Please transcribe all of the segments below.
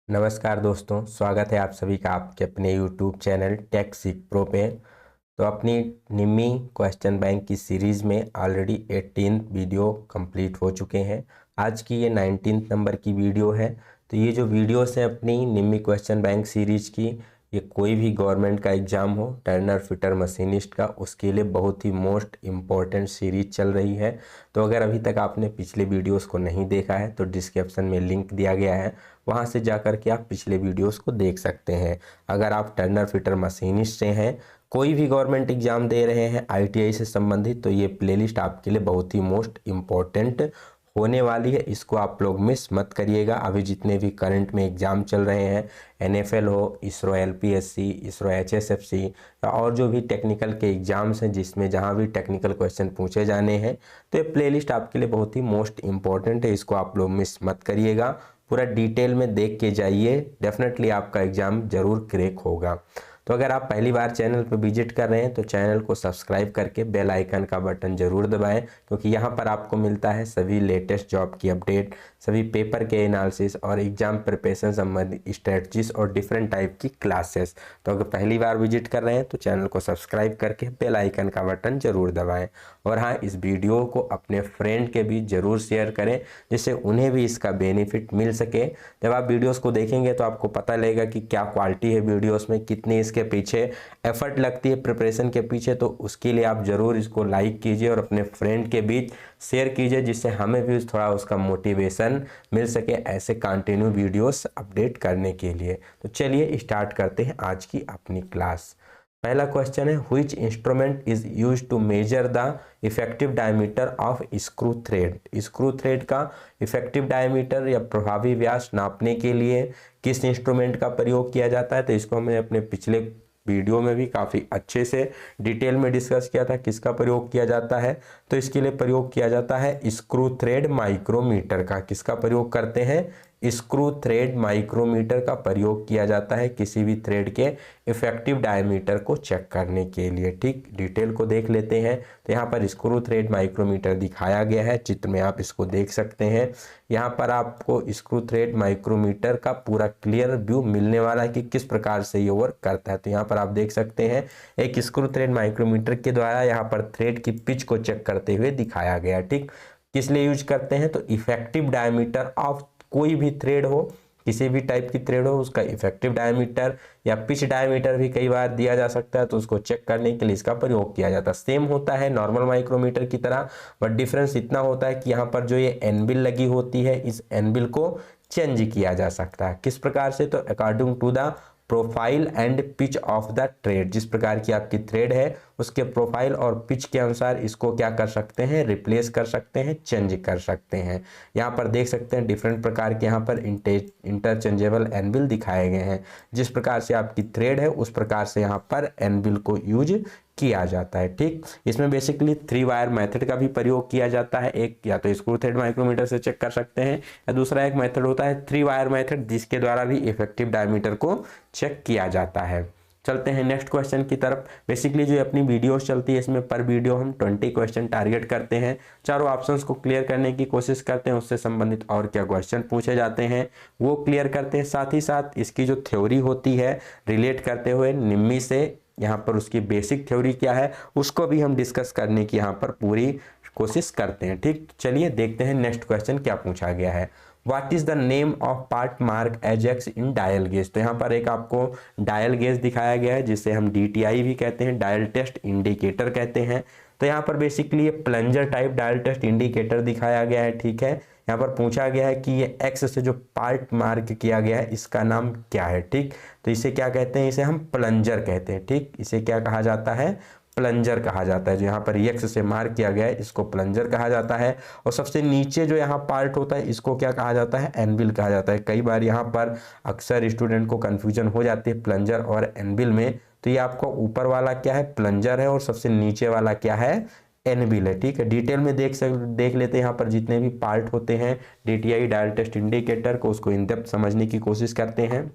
नमस्कार दोस्तों, स्वागत है आप सभी का आपके अपने YouTube चैनल टेक सीख प्रो पे। तो अपनी निम्मी क्वेश्चन बैंक की सीरीज़ में ऑलरेडी 18th वीडियो कंप्लीट हो चुके हैं। आज की ये 19th नंबर की वीडियो है। तो ये जो वीडियोस है अपनी निम्मी क्वेश्चन बैंक सीरीज की, ये कोई भी गवर्नमेंट का एग्ज़ाम हो, टर्नर फिटर मशीनिस्ट का, उसके लिए बहुत ही मोस्ट इम्पॉर्टेंट सीरीज चल रही है। तो अगर अभी तक आपने पिछले वीडियोस को नहीं देखा है तो डिस्क्रिप्शन में लिंक दिया गया है, वहाँ से जाकर के आप पिछले वीडियोस को देख सकते हैं। अगर आप टर्नर फिटर मशीनिस्ट से हैं, कोई भी गवर्नमेंट एग्जाम दे रहे हैं आईटीआई से संबंधित, तो ये प्लेलिस्ट आपके लिए बहुत ही मोस्ट इम्पॉर्टेंट होने वाली है। इसको आप लोग मिस मत करिएगा। अभी जितने भी करंट में एग्ज़ाम चल रहे हैं, एनएफएल हो, इसरो एलपीएससी, इसरो एचएसएफसी या और जो भी टेक्निकल के एग्ज़ाम्स हैं जिसमें जहाँ भी टेक्निकल क्वेश्चन पूछे जाने हैं, तो ये प्लेलिस्ट आपके लिए बहुत ही मोस्ट इम्पॉर्टेंट है। इसको आप लोग मिस मत करिएगा, पूरा डिटेल में देख के जाइए, डेफिनेटली आपका एग्ज़ाम ज़रूर क्रैक होगा। तो अगर आप पहली बार चैनल पर विजिट कर रहे हैं तो चैनल को सब्सक्राइब करके बेल आइकन का बटन ज़रूर दबाएं, क्योंकि यहाँ पर आपको मिलता है सभी लेटेस्ट जॉब की अपडेट, सभी पेपर के एनालिसिस और एग्ज़ाम प्रिपरेशन संबंधित स्ट्रेटजीज और डिफरेंट टाइप की क्लासेस। तो अगर पहली बार विजिट कर रहे हैं तो चैनल को सब्सक्राइब करके बेल आइकन का बटन ज़रूर दबाएँ। और हाँ, इस वीडियो को अपने फ्रेंड के बीच ज़रूर शेयर करें, जिससे उन्हें भी इसका बेनिफिट मिल सके। जब आप वीडियोस को देखेंगे तो आपको पता लगेगा कि क्या क्वालिटी है वीडियोस में, कितनी इसके पीछे एफर्ट लगती है प्रिपरेशन के पीछे। तो उसके लिए आप ज़रूर इसको लाइक कीजिए और अपने फ्रेंड के बीच शेयर कीजिए, जिससे हमें भी थोड़ा उसका मोटिवेशन मिल सके ऐसे कंटिन्यू वीडियोस अपडेट करने के लिए। तो चलिए स्टार्ट करते हैं आज की अपनी क्लास। पहला क्वेश्चन है, which instrument is use to measure the effective diameter of screw thread. Screw thread का इफेक्टिव डायमीटर या प्रभावी व्यास नापने के लिए किस इंस्ट्रूमेंट का प्रयोग किया जाता है। तो इसको हमने अपने पिछले वीडियो में भी काफ़ी अच्छे से डिटेल में डिस्कस किया था, किसका प्रयोग किया जाता है। तो इसके लिए प्रयोग किया जाता है स्क्रू थ्रेड माइक्रोमीटर का। किसका प्रयोग करते हैं? स्क्रू थ्रेड माइक्रोमीटर का प्रयोग किया जाता है किसी भी थ्रेड के इफेक्टिव डायमीटर को चेक करने के लिए। ठीक, डिटेल को देख लेते हैं। तो यहाँ पर स्क्रू थ्रेड माइक्रोमीटर दिखाया गया है, चित्र में आप इसको देख सकते हैं। यहाँ पर आपको स्क्रू थ्रेड माइक्रोमीटर का पूरा क्लियर व्यू मिलने वाला है कि किस प्रकार से ये वर्क करता है। तो यहाँ पर आप देख सकते हैं एक स्क्रू थ्रेड माइक्रोमीटर के द्वारा यहाँ पर थ्रेड की पिच को चेक करते हुए दिखाया गया। ठीक, किस लिए यूज करते हैं? तो इफेक्टिव डायमीटर ऑफ कोई भी थ्रेड हो, किसी भी टाइप की थ्रेड हो, उसका इफेक्टिव डायमीटर या पिच डायमीटर भी कई बार दिया जा सकता है, तो उसको चेक करने के लिए इसका प्रयोग किया जाता है। सेम होता है नॉर्मल माइक्रोमीटर की तरह, बट डिफरेंस इतना होता है कि यहाँ पर जो ये एनबिल लगी होती है, इस एनबिल को चेंज किया जा सकता है। किस प्रकार से? तो according to the profile and pitch of the thread. जिस प्रकार की आपकी थ्रेड है उसके प्रोफाइल और पिच के अनुसार इसको क्या कर सकते हैं? रिप्लेस कर सकते हैं, चेंज कर सकते हैं। यहाँ पर देख सकते हैं डिफरेंट प्रकार के यहाँ पर इंटरचेंजेबल एनबिल दिखाए गए हैं। जिस प्रकार से आपकी थ्रेड है उस प्रकार से यहाँ पर एनबिल को यूज किया जाता है। ठीक, इसमें बेसिकली 3 वायर मेथड का भी प्रयोग किया जाता है। एक या तो स्क्रू थ्रेड माइक्रोमीटर से चेक कर सकते हैं, या दूसरा एक मेथड होता है 3 वायर मेथड, जिसके द्वारा भी इफेक्टिव डायमीटर को चेक किया जाता है। चलते हैं नेक्स्ट क्वेश्चन की तरफ। बेसिकली जो अपनी वीडियोस चलती है इसमें पर वीडियो हम 20 क्वेश्चन टारगेट करते हैं। चारों ऑप्शंस को क्लियर करने की कोशिश करते हैं, उससे संबंधित और क्या क्वेश्चन पूछे जाते हैं वो क्लियर करते हैं। साथ ही साथ इसकी जो थ्योरी होती है रिलेट करते हुए निम्मी से, यहाँ पर उसकी बेसिक थ्योरी क्या है उसको भी हम डिस्कस करने की यहाँ पर पूरी कोशिश करते हैं। ठीक, चलिए देखते हैं नेक्स्ट क्वेश्चन क्या पूछा गया है। What is the name of part mark Ajax in dial gauge. तो यहाँ पर एक आपको डायल गेज दिखाया गया है, जिसे हम डीटीआई भी कहते हैं, डायल टेस्ट इंडिकेटर कहते हैं। तो यहाँ पर बेसिकली ये plunger type dial test indicator दिखाया गया है। ठीक है, यहाँ पर पूछा गया है कि ये एक्स से जो पार्ट मार्क किया गया है इसका नाम क्या है। ठीक, तो इसे क्या कहते हैं? इसे हम प्लंजर कहते हैं। ठीक, इसे क्या कहा जाता है? प्लंजर कहा जाता है। जो यहाँ पर एक्स से मार्क किया गया है इसको प्लंजर कहा जाता है। और सबसे नीचे जो यहाँ पार्ट होता है इसको क्या कहा जाता है? एनबिल कहा जाता है। कई बार यहाँ पर अक्सर स्टूडेंट को कंफ्यूजन हो जाती है प्लंजर और एनबिल में। तो ये आपको ऊपर वाला क्या है? प्लंजर है, और सबसे नीचे वाला क्या है? एनबिल है। ठीक है, डिटेल में देख लेते हैं यहाँ पर जितने भी पार्ट होते हैं डीटीआई डायल टेस्ट इंडिकेटर को, उसको इन डेप्थ समझने की कोशिश करते हैं।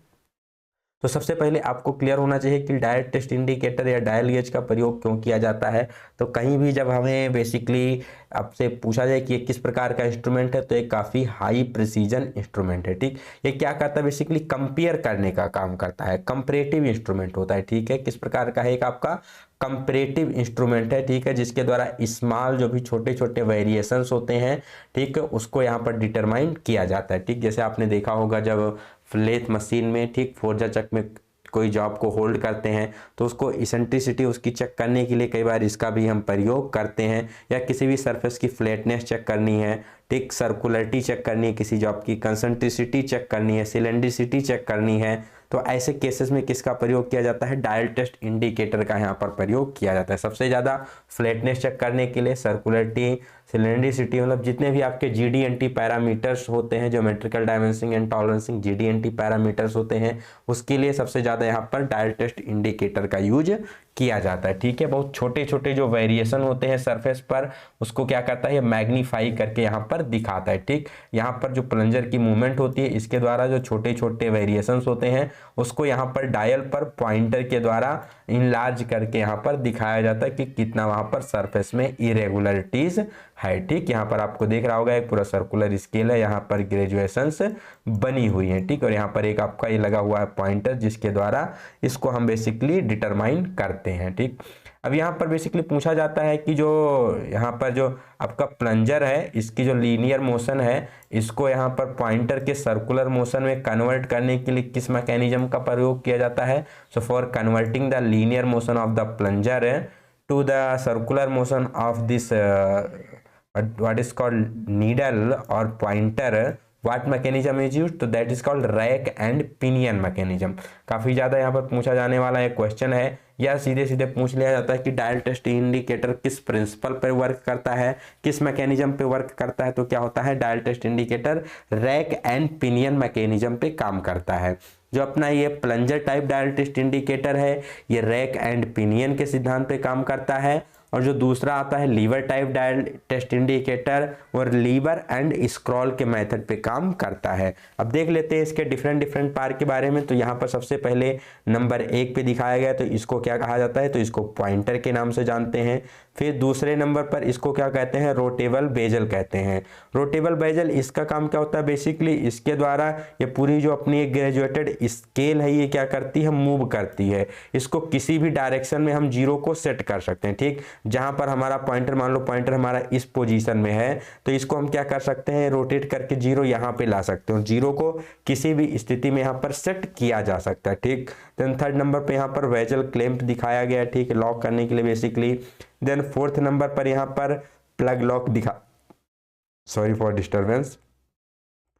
तो सबसे पहले आपको क्लियर होना चाहिए कि डायल टेस्ट इंडिकेटर या डायल गेज का प्रयोग क्यों किया जाता है। तो कहीं भी जब हमें बेसिकली आपसे पूछा जाए कि ये किस प्रकार का इंस्ट्रूमेंट है, तो एक काफ़ी हाई प्रिसीजन इंस्ट्रूमेंट है। ठीक, ये क्या करता है, बेसिकली कंपेयर करने का काम करता है, कंपैरेटिव इंस्ट्रूमेंट होता है। ठीक है, किस प्रकार का है, एक आपका कंपैरेटिव इंस्ट्रूमेंट है। ठीक है, जिसके द्वारा स्मॉल जो भी छोटे छोटे वेरिएशंस होते हैं, ठीक है, उसको यहाँ पर डिटरमाइन किया जाता है। ठीक, जैसे आपने देखा होगा जब फ्लेथ मशीन में, ठीक, फोर्जा चक में कोई जॉब को होल्ड करते हैं तो उसको इसेंट्रिसिटी उसकी चेक करने के लिए कई बार इसका भी हम प्रयोग करते हैं, या किसी भी सरफेस की फ्लैटनेस चेक करनी है, ठीक, सर्कुलरिटी चेक करनी है, किसी जॉब की कंसंट्रिसिटी चेक करनी है, सिलेंड्रिसिटी चेक करनी है, तो ऐसे केसेस में किसका प्रयोग किया जाता है, डायल टेस्ट इंडिकेटर का यहाँ पर प्रयोग किया जाता है। सबसे ज़्यादा फ्लैटनेस चेक करने के लिए, सर्कुलरिटी, सिलेंड्रिसिटी, मतलब जितने भी आपके GD&T पैरामीटर्स होते हैं, geometrical dimensioning and tolerancing GD&T parameters होते हैं, उसके लिए सबसे ज़्यादा यहाँ पर डायल टेस्ट इंडिकेटर का यूज किया जाता है। ठीक है, बहुत छोटे छोटे जो वेरिएशन होते हैं सरफेस पर, उसको क्या करता है, ये मैग्नीफाई करके यहाँ पर दिखाता है। ठीक, यहाँ पर जो प्लंजर की मूवमेंट होती है, इसके द्वारा जो छोटे छोटे वेरिएशंस होते हैं उसको यहाँ पर डायल पर पॉइंटर के द्वारा इनलार्ज करके यहाँ पर दिखाया जाता है कि कितना वहाँ पर सरफेस में इरेगुलरिटीज है। ठीक, यहाँ पर आपको देख रहा होगा एक पूरा सर्कुलर स्केल है, यहाँ पर ग्रेजुएशंस बनी हुई है। ठीक, और यहाँ पर एक आपका ये लगा हुआ है पॉइंटर, जिसके द्वारा इसको हम बेसिकली डिटरमाइन करते हैं। ठीक, अब यहाँ पर बेसिकली पूछा जाता है कि जो यहाँ पर जो आपका प्लंजर है, इसकी जो लीनियर मोशन है, इसको यहाँ पर पॉइंटर के सर्कुलर मोशन में कन्वर्ट करने के लिए किस मैकेनिज्म का प्रयोग किया जाता है। So for converting the linear motion of the plunger to the circular motion of this what is called needle or pointer, what mechanism is used, तो that is called rack and pinion mechanism। काफी ज्यादा यहाँ पर पूछा जाने वाला एक question है, या सीधे सीधे पूछ लिया जाता है कि डायल टेस्ट इंडिकेटर किस प्रिंसिपल पर वर्क करता है, किस मैकेनिज्म पे वर्क करता है। तो क्या होता है, dial test indicator rack and pinion mechanism पे काम करता है। जो अपना ये plunger type dial test indicator है, ये रैक एंड पिनियन के सिद्धांत पे काम करता है, और जो दूसरा आता है lever type dial test indicator, और लीवर एंड स्क्रॉल के मेथड पे काम करता है। अब देख लेते हैं इसके डिफरेंट पार्ट के बारे में। तो यहाँ पर सबसे पहले नंबर 1 पे दिखाया गया, तो इसको क्या कहा जाता है, तो इसको पॉइंटर के नाम से जानते हैं। फिर दूसरे नंबर पर इसको क्या कहते हैं, रोटेबल बेजल कहते हैं। रोटेबल बेजल, इसका काम क्या होता है, बेसिकली इसके द्वारा ये पूरी जो अपनी एक ग्रेजुएटेड स्केल है, ये क्या करती है, मूव करती है। इसको किसी भी डायरेक्शन में हम जीरो को सेट कर सकते हैं। ठीक, जहां पर हमारा पॉइंटर, मान लो पॉइंटर हमारा इस पोजीशन में है, तो इसको हम क्या कर सकते हैं, रोटेट करके जीरो यहाँ पे ला सकते हो। जीरो को किसी भी स्थिति में यहाँ पर सेट किया जा सकता है। ठीक, देन थर्ड नंबर पे यहाँ पर वेजल क्लैंप दिखाया गया। ठीक, लॉक करने के लिए बेसिकली। देन फोर्थ नंबर पर यहाँ पर plug lock sorry for disturbance.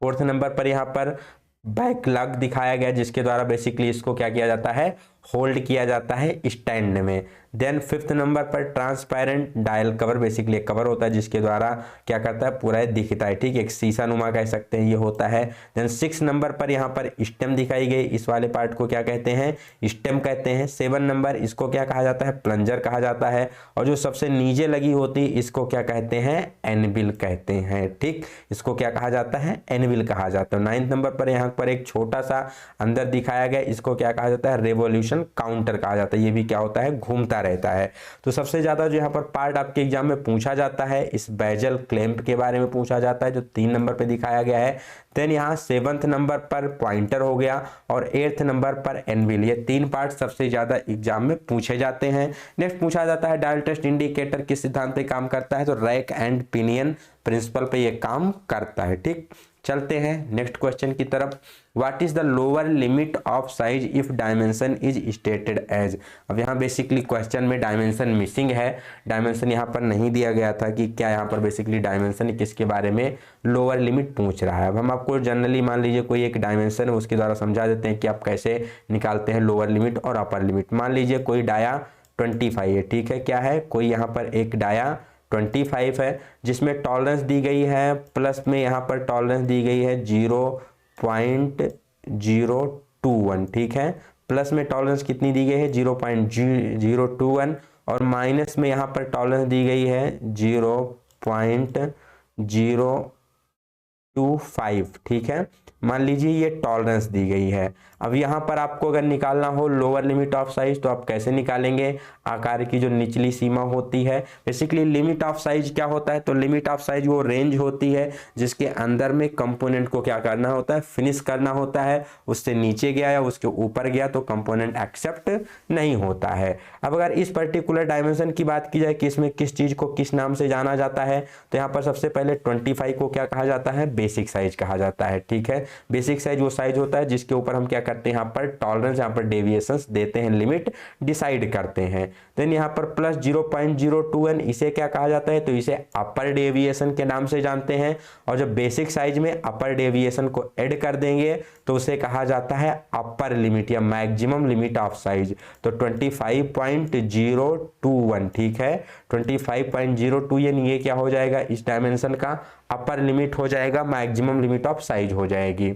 Fourth number पर यहाँ पर बैक लॉक दिखाया गया, जिसके द्वारा बेसिकली इसको क्या किया जाता है, होल्ड किया जाता है स्टैंड में। देन फिफ्थ नंबर पर ट्रांसपेरेंट डायल कवर, बेसिकली एक कवर होता है जिसके द्वारा क्या करता है, पूरा दिखता है। ठीक, एक शीशा नुमा कह सकते हैं, ये होता है। देन 6 नंबर पर यहाँ पर स्टेम दिखाई गई, इस वाले पार्ट को क्या कहते हैं, स्टेम कहते हैं। 7 नंबर इसको क्या कहा जाता है, प्लंजर कहा जाता है। और जो सबसे नीचे लगी होती इसको क्या कहते हैं, एनविल कहते हैं। ठीक, इसको क्या कहा जाता है, एनविल कहा जाता है। 9 नंबर पर यहाँ पर एक छोटा सा अंदर दिखाया गया, इसको क्या कहा जाता है, रेवोल्यूशन काउंटर कहा जाता है। ये भी क्या होता है, घूमता रहता है। तो सबसे ज्यादा जो यहाँ पर पार्ट आपके एग्जाम में पूछा जाता है, इस बेजल क्लैंप के बारे में पूछा जाता है, जो 3 नंबर पे दिखाया गया है। देन यहाँ 7th नंबर पर पॉइंटर हो गया, और 8th नंबर पर एनविल। ये 3 पार्ट सबसे ज्यादा एग्जाम में पूछे जाते हैं। नेक्स्ट पूछा जाता है डायल टेस्ट इंडिकेटर किस सिद्धांत पे काम करता है, तो रैक एंड पिनियन प्रिंसिपल पे ये काम करता है। ठीक, चलते हैं नेक्स्ट क्वेश्चन की तरफ। What is the lower limit of size if dimension is stated as. अब यहाँ बेसिकली क्वेश्चन में डायमेंशन मिसिंग है, डायमेंशन यहाँ पर नहीं दिया गया था कि क्या यहाँ पर बेसिकली डायमेंशन किसके बारे में लोअर लिमिट पूछ रहा है। अब हम आपको जनरली मान लीजिए कोई एक डायमेंशन है, उसके द्वारा समझा देते हैं कि आप कैसे निकालते हैं लोअर लिमिट और अपर लिमिट। मान लीजिए कोई डाया 25 है। ठीक है, क्या है, कोई यहाँ पर एक डाया 25 है, जिसमें टॉलरेंस दी गई है, प्लस में यहाँ पर टॉलरेंस दी गई है 0.021। ठीक है, प्लस में टॉलरेंस कितनी दी गई है, 0.021, और माइनस में यहाँ पर टॉलरेंस दी गई है 0.025। ठीक है, मान लीजिए ये टॉलरेंस दी गई है। अब यहाँ पर आपको अगर निकालना हो लोअर लिमिट ऑफ साइज तो आप कैसे निकालेंगे, आकार की जो निचली सीमा होती है। बेसिकली लिमिट ऑफ साइज क्या होता है, तो लिमिट ऑफ साइज वो रेंज होती है जिसके अंदर में कंपोनेंट को क्या करना होता है, फिनिश करना होता है। उससे नीचे गया या उसके ऊपर गया तो कंपोनेंट एक्सेप्ट नहीं होता है। अब अगर इस पर्टिकुलर डायमेंशन की बात की जाए कि इसमें किस चीज को किस नाम से जाना जाता है, तो यहाँ पर सबसे पहले 25 को क्या कहा जाता है, बेसिक साइज कहा जाता है। ठीक है, बेसिक साइज वो साइज होता है जिसके ऊपर हम क्या करते हैं, यहाँ पर टॉलरेंस, यहाँ पर डेविएशंस देते हैं, लिमिट डिसाइड करते हैं। देन यहाँ पर प्लस 0.02n इसे क्या कहा जाता है, तो इसे अपर डेविएशन के नाम से जानते हैं। और जब बेसिक साइज में अपर डेविएशन को ऐड कर देंगे तो उसे कहा जाता है अपर लिमिट या मैक्सिमम लिमिट ऑफ साइज। तो 25.021, ठीक है, 25.02n ये क्या हो जाएगा, इस डायमेंशन का अपर लिमिट हो जाएगा, मैक्सिमम लिमिट ऑफ साइज हो जाएगी।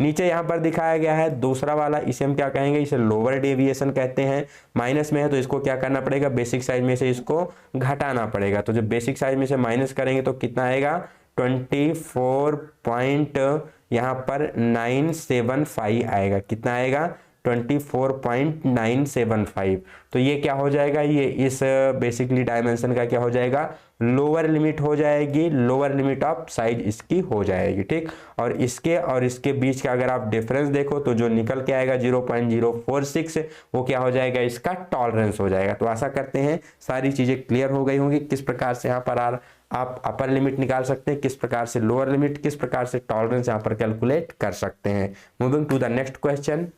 नीचे यहाँ पर दिखाया गया है दूसरा वाला, इसे हम क्या कहेंगे, इसे लोअर डेविएशन कहते हैं। माइनस में है तो इसको क्या करना पड़ेगा, बेसिक साइज में से इसको घटाना पड़ेगा। तो जब बेसिक साइज में से माइनस करेंगे तो कितना आएगा, 24. यहाँ पर 975 आएगा। कितना आएगा, 24.975। तो ये क्या हो जाएगा, ये इस बेसिकली डायमेंशन का क्या हो जाएगा, लोअर लिमिट हो जाएगी, लोअर लिमिट ऑफ साइज इसकी हो जाएगी। ठीक, और इसके बीच का अगर आप डिफरेंस देखो तो जो निकल के आएगा 0.046 वो क्या हो जाएगा, इसका टॉलरेंस हो जाएगा। तो आशा करते हैं सारी चीजें क्लियर हो गई होंगी, किस प्रकार से यहाँ पर आप अपर लिमिट निकाल सकते हैं, किस प्रकार से लोअर लिमिट, किस प्रकार से टॉलरेंस यहाँ पर कैलकुलेट कर सकते हैं। Moving to the next question,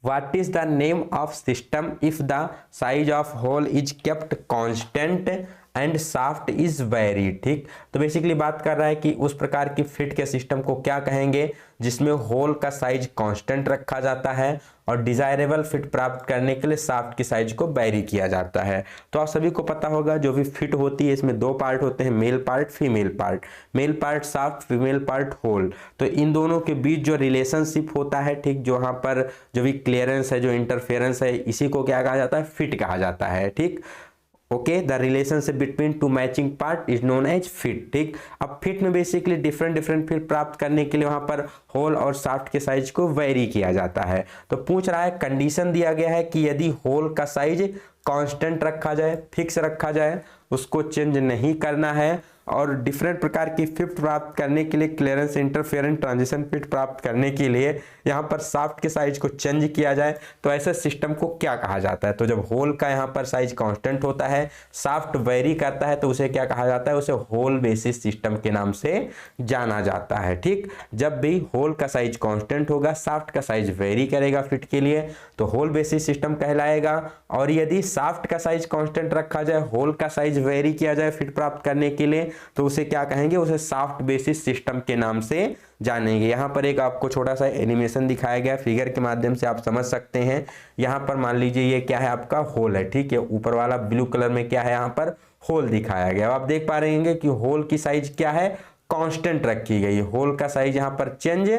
What is the name of system if the size of hole is kept constant and shaft is very. ठीक, तो बेसिकली बात कर रहा है कि उस प्रकार की फिट के सिस्टम को क्या कहेंगे जिसमें होल का साइज कांस्टेंट रखा जाता है और डिजायरेबल फिट प्राप्त करने के लिए शाफ्ट की साइज को वेरी किया जाता है। तो आप सभी को पता होगा जो भी फिट होती है इसमें दो पार्ट होते हैं, male part female part. Male part shaft, female part hole. तो इन दोनों के बीच जो रिलेशनशिप होता है, ठीक, जो यहाँ पर जो भी क्लियरेंस है, जो इंटरफेरेंस है, इसी को क्या कहा जाता है, फिट कहा जाता है। ठीक, okay, the relationship between two matching part is known as fit. ठीक, अब फिट में बेसिकली डिफरेंट फिट प्राप्त करने के लिए वहां पर होल और शाफ्ट के साइज को वेरी किया जाता है। तो पूछ रहा है, कंडीशन दिया गया है कि यदि होल का साइज कांस्टेंट रखा जाए, फिक्स रखा जाए, उसको चेंज नहीं करना है, और डिफरेंट प्रकार की फिट प्राप्त करने के लिए, क्लियरेंस, इंटरफेरेंस, ट्रांजिशन फिट प्राप्त करने के लिए यहाँ पर शाफ्ट के साइज को चेंज किया जाए, तो ऐसे सिस्टम को क्या कहा जाता है। तो जब होल का यहाँ पर साइज कांस्टेंट होता है, शाफ्ट वेरी करता है, तो उसे क्या कहा जाता है, उसे होल बेसिस सिस्टम के नाम से जाना जाता है। ठीक, जब भी होल का साइज कांस्टेंट होगा, शाफ्ट का साइज वेरी करेगा फिट के लिए, तो होल बेसिस सिस्टम कहलाएगा। और यदि शाफ्ट का साइज कांस्टेंट रखा जाए, होल का साइज वेरी किया जाए फिट प्राप्त करने के लिए, तो उसे क्या कहेंगे, उसे शाफ्ट बेसिस सिस्टम के नाम से जानेंगे। यहाँ पर एक आपको छोटा सा एनिमेशन दिखाया गया, फिगर के माध्यम से आप समझ सकते हैं। यहाँ पर मान लीजिए ये क्या है, आपका होल है। ठीक है, ऊपर वाला ब्लू कलर में क्या है, यहाँ पर होल दिखाया गया। आप देख पा रहे हैं कि होल की साइज क्या है, कांस्टेंट रखी गई है, होल का साइज यहाँ पर चेंज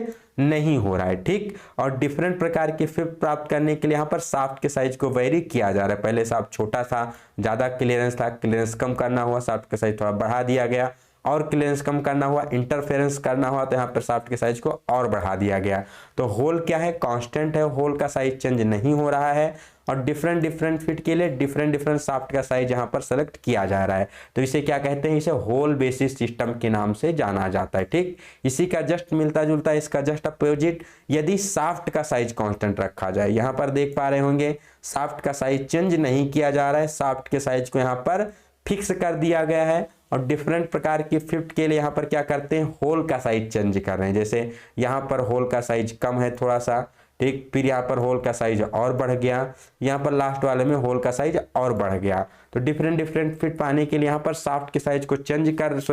नहीं हो रहा है। ठीक, और डिफरेंट प्रकार की फिट प्राप्त करने के लिए यहाँ पर शाफ्ट के साइज को वेरी किया जा रहा है। पहले शाफ्ट छोटा था, ज्यादा क्लियरेंस था, क्लियरेंस कम करना हुआ, शाफ्ट का साइज थोड़ा बढ़ा दिया गया, और क्लियरेंस कम करना हुआ, इंटरफेरेंस करना हुआ, तो यहाँ पर शाफ्ट के साइज को और बढ़ा दिया गया। तो होल क्या है, कांस्टेंट है, होल का साइज चेंज नहीं हो रहा है, और डिफरेंट फिट के लिए डिफरेंट शाफ्ट का साइज यहाँ पर सेलेक्ट किया जा रहा है। तो इसे क्या कहते हैं, इसे होल बेसिस सिस्टम के नाम से जाना जाता है। ठीक, इसी का जस्ट मिलता जुलता, इसका जस्ट अपोजिट, यदि शाफ्ट का साइज कांस्टेंट रखा जाए, यहाँ पर देख पा रहे होंगे शाफ्ट का साइज चेंज नहीं किया जा रहा है, शाफ्ट के साइज को यहाँ पर फिक्स कर दिया गया है, और डिफरेंट प्रकार की फिट के लिए यहाँ पर क्या करते हैं, होल का साइज चेंज कर रहे हैं। जैसे यहाँ पर होल का साइज कम है थोड़ा सा, ठीक, फिर यहाँ पर होल का साइज और बढ़ गया, यहाँ पर लास्ट वाले में होल का साइज और बढ़ गया। तो डिफरेंट फिट पाने के लिए यहाँ पर शाफ्ट के साइज को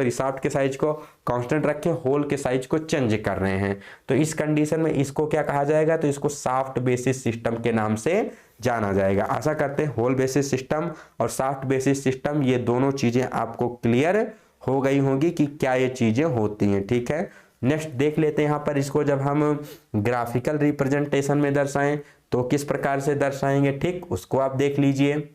शाफ्ट के साइज को कांस्टेंट रखे, होल के साइज को चेंज कर रहे हैं। तो इस कंडीशन में इसको क्या कहा जाएगा, तो इसको शाफ्ट बेसिस सिस्टम के नाम से जाना जाएगा। आशा करते हैं होल बेसिस सिस्टम और शाफ्ट बेसिस सिस्टम, ये दोनों चीजें आपको क्लियर हो गई होंगी कि क्या ये चीजें होती हैं। ठीक है, नेक्स्ट देख लेते हैं यहाँ पर इसको, जब हम ग्राफिकल रिप्रेजेंटेशन में दर्शाएं तो किस प्रकार से दर्शाएंगे। ठीक, उसको आप देख लीजिए।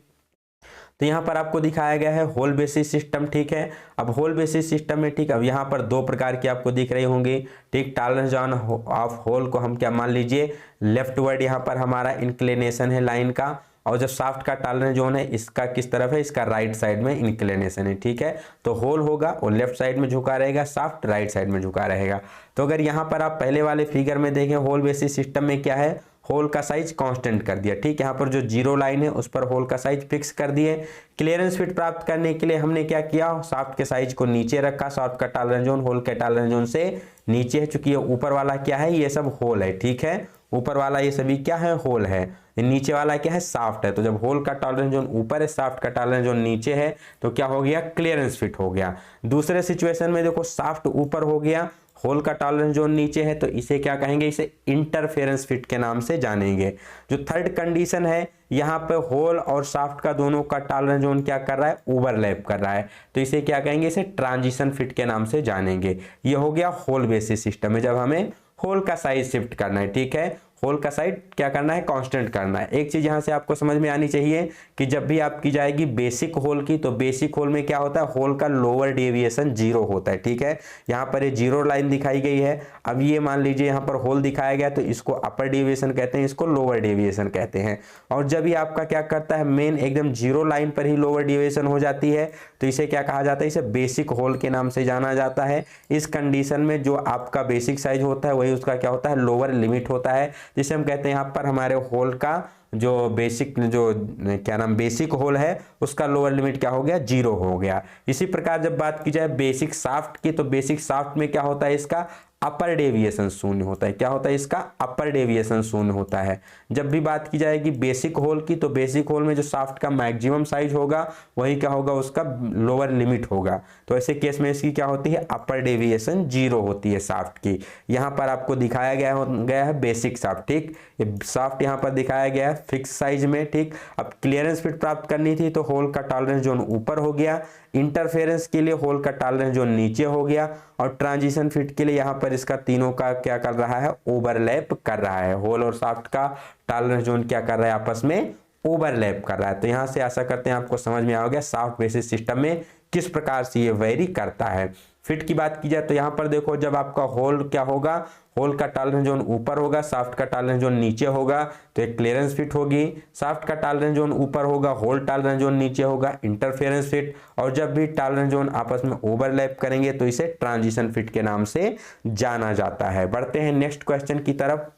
तो यहाँ पर आपको दिखाया गया है होल बेसिस सिस्टम, ठीक है। अब होल बेसिस सिस्टम में, ठीक, अब यहाँ पर दो प्रकार की आपको दिख रही होंगी, ठीक। टॉलरेंस जोन ऑफ होल को हम क्या मान लीजिए, लेफ्टवर्ड यहाँ पर हमारा इंक्लिनेशन है लाइन का, और जो शाफ्ट का टॉलरेंस जोन है इसका किस तरफ है, इसका राइट साइड में इंक्लिनेशन है, ठीक है। तो होल होगा वो लेफ्ट साइड में झुका रहेगा, शाफ्ट राइट साइड में झुका रहेगा। तो अगर यहाँ पर आप पहले वाले फिगर में देखें, होल बेसिस सिस्टम में क्या है, होल का साइज कांस्टेंट कर दिया, ठीक। यहाँ पर जो जीरो लाइन है उस पर होल का साइज फिक्स कर दिए। क्लियरेंस फिट प्राप्त करने के लिए हमने क्या किया, शाफ्ट के साइज को नीचे रखा, शाफ्ट का टॉलरेंस जोन होल के टॉलरेंस जोन से नीचे है, चूंकि ये ऊपर वाला क्या है, ये सब होल है, ठीक है। ऊपर वाला ये सभी क्या है, होल है, नीचे वाला क्या है, शाफ्ट है। तो जब होल का टॉलरेंस जोन ऊपर है, शाफ्ट का टॉलरेंस जोन नीचे है, तो क्या हो गया, क्लियरेंस फिट हो गया। दूसरे सिचुएशन में देखो, शाफ्ट ऊपर हो गया, होल का टॉलरेंस जोन नीचे है, तो इसे क्या कहेंगे, इसे इंटरफेरेंस फिट के नाम से जानेंगे। जो थर्ड कंडीशन है, यहाँ पे होल और शाफ्ट का दोनों का टॉलरेंस जोन क्या कर रहा है, ओवरलैप कर रहा है, तो इसे क्या कहेंगे, इसे ट्रांजिशन फिट के नाम से जानेंगे। ये हो गया होल बेसिस सिस्टम में, जब हमें होल का साइज शिफ्ट करना है, ठीक है। होल का साइड क्या करना है, कांस्टेंट करना है। एक चीज यहां से आपको समझ में आनी चाहिए कि जब भी आप की जाएगी बेसिक होल की, तो बेसिक होल में क्या होता है, होल का लोअर डेविएशन जीरो होता है, ठीक है। यहाँ पर ये जीरो लाइन दिखाई गई है। अब ये मान लीजिए यहाँ पर होल दिखाया गया, तो इसको अपर डेविएशन कहते हैं, इसको लोअर डेविएशन कहते हैं। और जब ये आपका क्या करता है, मेन एकदम जीरो लाइन पर ही लोअर डेविएशन हो जाती है, तो इसे क्या कहा जाता है, इसे बेसिक होल के नाम से जाना जाता है। इस कंडीशन में जो आपका बेसिक साइज होता है वही उसका क्या होता है, लोअर लिमिट होता है, जिसे हम कहते हैं यहाँ पर हमारे होल का जो बेसिक, जो क्या नाम, बेसिक होल है उसका लोअर लिमिट क्या हो गया, जीरो हो गया। इसी प्रकार जब बात की जाए बेसिक शाफ्ट की, तो बेसिक शाफ्ट में क्या होता है, इसका अपर डेविएशन शून्य होता है। क्या होता है, इसका अपर डेविएशन शून्य होता है। जब भी बात की जाएगी बेसिक होल की, तो बेसिक होल में जो शाफ्ट का मैक्सिमम साइज होगा वही क्या होगा, उसका लोअर लिमिट होगा। तो ऐसे केस में इसकी क्या होती है, अपर डेविएशन जीरो होती है शाफ्ट की। यहाँ पर आपको दिखाया गया है बेसिक शाफ्ट, ठीक। ये शाफ्ट यहाँ पर दिखाया गया है फिक्स साइज में, ठीक। अब क्लियरेंस फिट प्राप्त करनी थी, तो होल का टॉलरेंस जोन ऊपर हो गया, इंटरफेरेंस के लिए होल का टॉलरेंस जोन नीचे हो गया, और ट्रांजिशन फिट के लिए यहाँ पर इसका तीनों का क्या कर रहा है, ओवरलैप कर रहा है। होल और शाफ्ट का टॉलरेंस जोन क्या कर रहा है, आपस में ओवरलैप कर रहा है। तो यहाँ से आशा करते हैं आपको समझ में आ गया शाफ्ट बेसिस सिस्टम में किस प्रकार से ये वेरी करता है। फिट की बात की जाए तो यहाँ पर देखो, जब आपका होल क्या होगा, होल का टॉलरेंस जोन ऊपर होगा, शाफ्ट का टॉलरेंस जोन नीचे होगा, तो एक क्लियरेंस फिट होगी। शाफ्ट का टॉलरेंस जोन ऊपर होगा, होल टॉलरेंस जोन नीचे होगा, इंटरफेरेंस फिट। और जब भी टॉलरेंस जोन आपस में ओवरलैप करेंगे तो इसे ट्रांजिशन फिट के नाम से जाना जाता है। बढ़ते हैं नेक्स्ट क्वेश्चन की तरफ।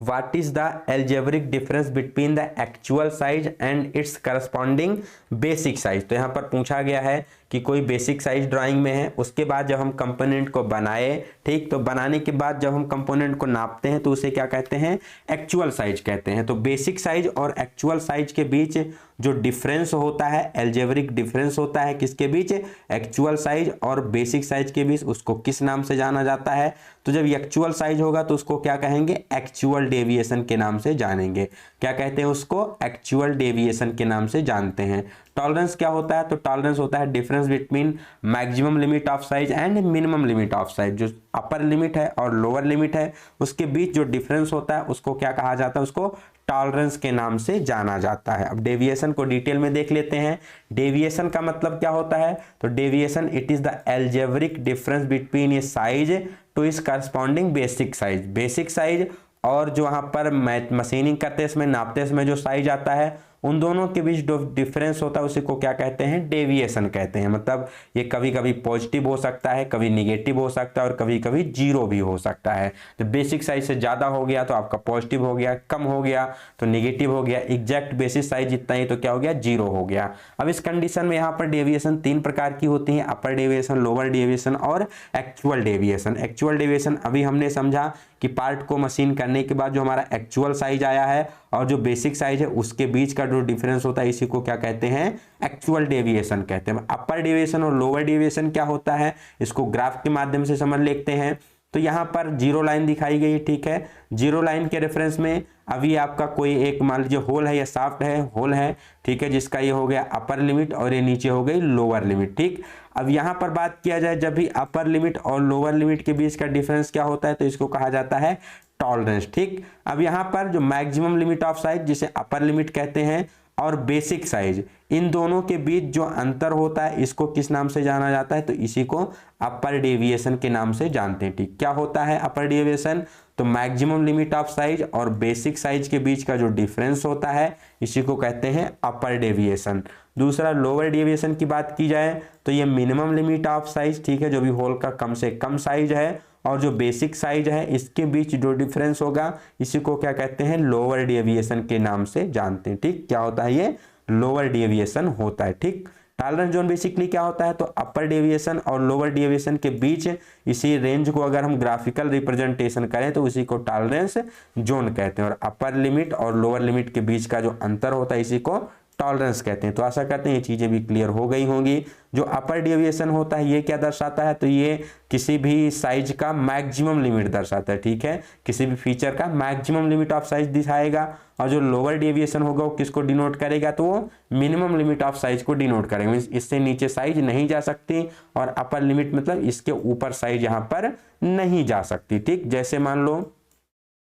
What is the algebraic difference between the actual size and its corresponding basic size? तो यहाँ पर पूछा गया है कि कोई बेसिक साइज ड्राइंग में है, उसके बाद जब हम कंपोनेंट को बनाए, ठीक, तो बनाने के बाद जब हम कंपोनेंट को नापते हैं तो उसे क्या कहते हैं, एक्चुअल साइज कहते हैं। तो बेसिक साइज और एक्चुअल साइज के बीच जो डिफरेंस होता है, अलजेब्रिक डिफरेंस होता है किसके बीच, एक्चुअल साइज और बेसिक साइज के बीच, उसको किस नाम से जाना जाता है। तो जब एक्चुअल साइज होगा तो उसको क्या कहेंगे, एक्चुअल डेविएशन के नाम से जानेंगे। क्या कहते हैं उसको, एक्चुअल डेविएशन के नाम से जानते हैं। टॉलरेंस क्या होता है, तो टॉलरेंस होता है difference between maximum limit of size and minimum limit of size. जो अपर लिमिट है और लोअर लिमिट है उसके बीच जो डिफरेंस होता है उसको क्या कहा जाता है, उसको टॉलरेंस के नाम से जाना जाता है। अब डेविएशन को डिटेल में देख लेते हैं। डेविएशन का मतलब क्या होता है, तो deviation it is the algebraic difference between a size to its corresponding basic size. Basic size और जो वहां पर मशीनिंग करते हैं इसमें नापते हैं इसमें जो साइज आता है, उन दोनों के बीच जो डिफरेंस होता है उसी को क्या कहते हैं, डेविएशन कहते हैं। मतलब ये कभी कभी पॉजिटिव हो सकता है, कभी निगेटिव हो सकता है और कभी कभी जीरो भी हो सकता है। तो बेसिक साइज से ज़्यादा हो गया तो आपका पॉजिटिव हो गया, कम हो गया तो निगेटिव हो गया, एग्जैक्ट बेसिस साइज जितना ही तो क्या हो गया, जीरो हो गया। अब इस कंडीशन में यहाँ पर डेविएशन तीन प्रकार की होती है, अपर डेविएशन, लोअर डेविएशन और एक्चुअल डेविएशन। एक्चुअल डेविएशन अभी हमने समझा कि पार्ट को मशीन करने के बाद जो हमारा एक्चुअल साइज आया है और जो बेसिक साइज है उसके बीच का जो डिफरेंस होता है इसी को क्या कहते हैं, एक्चुअल डेविएशन कहते हैं। अपर डेविएशन और लोअर डेविएशन क्या होता है, इसको ग्राफ के माध्यम से समझ लेते हैं। तो यहाँ पर जीरो लाइन दिखाई गई, ठीक है। जीरो लाइन के रेफरेंस में अभी आपका कोई एक मान लीजिए होल है या शाफ्ट है, होल है, ठीक है, जिसका ये हो गया अपर लिमिट और ये नीचे हो गई लोअर लिमिट, ठीक। अब यहाँ पर बात किया जाए जब भी अपर लिमिट और लोअर लिमिट के बीच का डिफरेंस क्या होता है, तो इसको कहा जाता है टॉलरेंस, ठीक। अब यहाँ पर जो मैक्सिमम लिमिट ऑफ साइज जिसे अपर लिमिट कहते हैं और बेसिक साइज, इन दोनों के बीच जो अंतर होता है इसको किस नाम से जाना जाता है? तो इसी को अपर डेविएशन के नाम से जानते हैं। ठीक, क्या होता है अपर डेविएशन? तो मैक्सिमम लिमिट ऑफ साइज और बेसिक साइज के बीच का जो डिफरेंस होता है इसी को कहते हैं अपर डेविएशन। दूसरा लोअर डेविएशन की बात की जाए तो ये मिनिमम लिमिट ऑफ साइज, ठीक है, जो भी होल का कम से कम साइज है, और जो बेसिक साइज है इसके बीच जो डिफरेंस होगा इसी को क्या कहते हैं? लोअर डेविएशन के नाम से जानते हैं। ठीक, क्या होता है? ये लोअर डेविएशन होता है। ठीक, टॉलरेंस जोन बेसिकली क्या होता है? तो अपर डेविएशन और लोअर डेविएशन के बीच इसी रेंज को अगर हम ग्राफिकल रिप्रेजेंटेशन करें तो उसी को टॉलरेंस जोन कहते हैं, और अपर लिमिट और लोअर लिमिट के बीच का जो अंतर होता है इसी को टॉलरेंस कहते हैं। तो आशा करते हैं ये चीजें भी क्लियर हो गई होंगी। जो अपर डेविएशन होता है ये क्या दर्शाता है? तो ये किसी भी साइज का मैक्सिमम लिमिट दर्शाता है। ठीक है, किसी भी फीचर का मैक्सिमम लिमिट ऑफ साइज दिखाएगा, और जो लोअर डेविएशन होगा वो किसको डिनोट करेगा? तो वो मिनिमम लिमिट ऑफ साइज को डिनोट करेगा, इससे नीचे साइज नहीं जा सकती, और अपर लिमिट मतलब इसके ऊपर साइज यहाँ पर नहीं जा सकती। ठीक, जैसे मान लो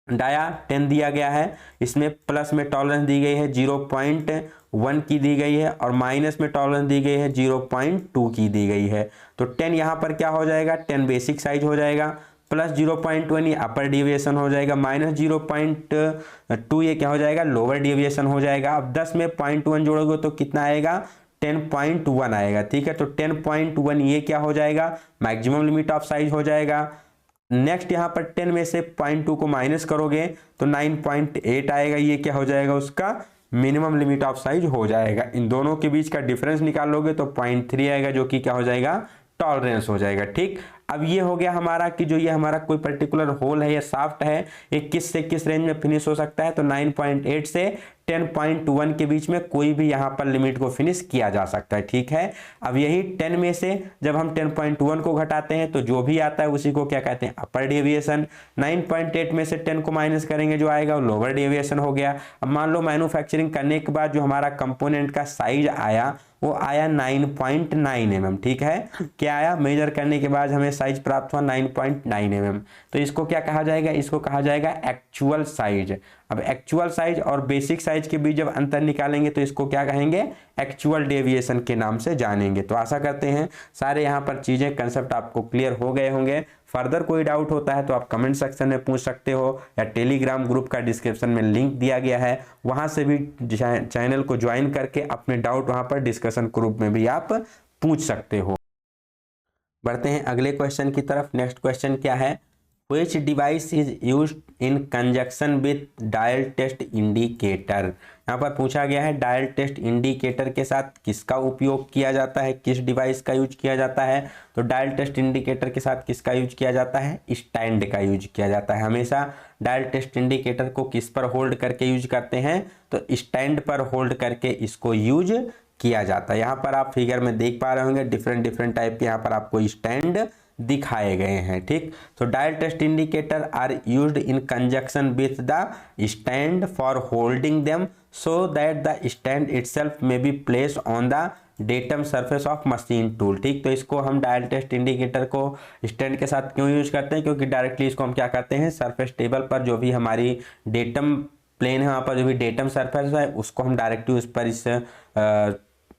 डाया 10 दिया गया है, इसमें प्लस में टॉलरेंस दी गई है 0.1 की दी गई है, और माइनस में टॉलरेंस दी गई है 0.2 की दी गई है। तो 10 यहाँ पर क्या हो जाएगा? 10 बेसिक साइज हो जाएगा, प्लस 0.1 ये अपर डेविएशन हो जाएगा, माइनस 0.2 ये क्या हो जाएगा? लोअर डेविएशन हो जाएगा। अब 10 में 0.1 जोड़ोगे तो कितना आएगा? 10.1 आएगा। ठीक है, तो 10.1 ये क्या हो जाएगा? मैक्सिमम लिमिट ऑफ साइज हो जाएगा। नेक्स्ट यहाँ पर 10 में से 0.2 को माइनस करोगे तो 9.8 आएगा, ये क्या हो जाएगा? उसका मिनिमम लिमिट ऑफ साइज हो जाएगा। इन दोनों के बीच का डिफरेंस निकालोगे तो 0.3 आएगा, जो कि क्या हो जाएगा? टॉलरेंस हो जाएगा। ठीक, अब ये हो गया हमारा कि जो ये हमारा कोई पर्टिकुलर होल है या शाफ्ट है ये किस से किस रेंज में फिनिश हो सकता है? तो 9.8 से 10.1 के बीच में कोई भी यहाँ पर लिमिट को फिनिश किया जा सकता है। ठीक है, अब यही 10 में से जब हम 10.1 को घटाते हैं तो जो भी आता है उसी को क्या कहते हैं? Upper deviation. 9.8 में से 10 को माइनस करेंगे जो आएगा वो लोअर डेविएशन हो गया। अब मान लो मैन्युफैक्चरिंग करने के बाद जो हमारा कंपोनेंट का साइज आया वो आया 9.9 mm। ठीक है, क्या आया? मेजर करने के बाद हमें साइज प्राप्त हुआ 9.9 mm। तो इसको क्या कहा जाएगा? इसको कहा जाएगा एक्चुअल साइज। अब एक्चुअल साइज और बेसिक साइज के बीच जब अंतर निकालेंगे तो इसको क्या कहेंगे? एक्चुअल डेविएशन के नाम से जानेंगे। तो आशा करते हैं सारे यहाँ पर चीजें कंसेप्ट आपको क्लियर हो गए होंगे। फर्दर कोई डाउट होता है तो आप कमेंट सेक्शन में पूछ सकते हो, या टेलीग्राम ग्रुप का डिस्क्रिप्शन में लिंक दिया गया है, वहां से भी चैनल को ज्वाइन करके अपने डाउट वहां पर डिस्कशन ग्रुप में भी आप पूछ सकते हो। बढ़ते हैं अगले क्वेश्चन की तरफ। नेक्स्ट क्वेश्चन क्या है? Which device is used in conjunction with dial test indicator? यहाँ पर पूछा गया है डायल टेस्ट इंडिकेटर के साथ किसका उपयोग किया जाता है, किस डिवाइस का यूज किया जाता है? तो डायल टेस्ट इंडिकेटर के साथ किसका यूज किया जाता है? स्टैंड का यूज किया जाता है। हमेशा डायल टेस्ट इंडिकेटर को किस पर होल्ड करके यूज करते हैं? तो स्टैंड पर होल्ड करके इसको यूज किया जाता है। यहाँ पर आप फिगर में देख पा रहे होंगे डिफरेंट टाइप के यहाँ पर आपको स्टैंड दिखाए गए हैं। ठीक, तो dial test indicator are used in conjunction with the stand for holding them so that the stand itself may be place on the datum surface of machine tool. ठीक, तो इसको हम डायल टेस्ट इंडिकेटर को stand के साथ क्यों use करते हैं? क्योंकि डायरेक्टली इसको हम क्या करते हैं? सरफेस टेबल पर जो भी हमारी डेटम प्लेन है वहाँ पर जो भी डेटम सरफेस है उसको हम डायरेक्टली उस पर इस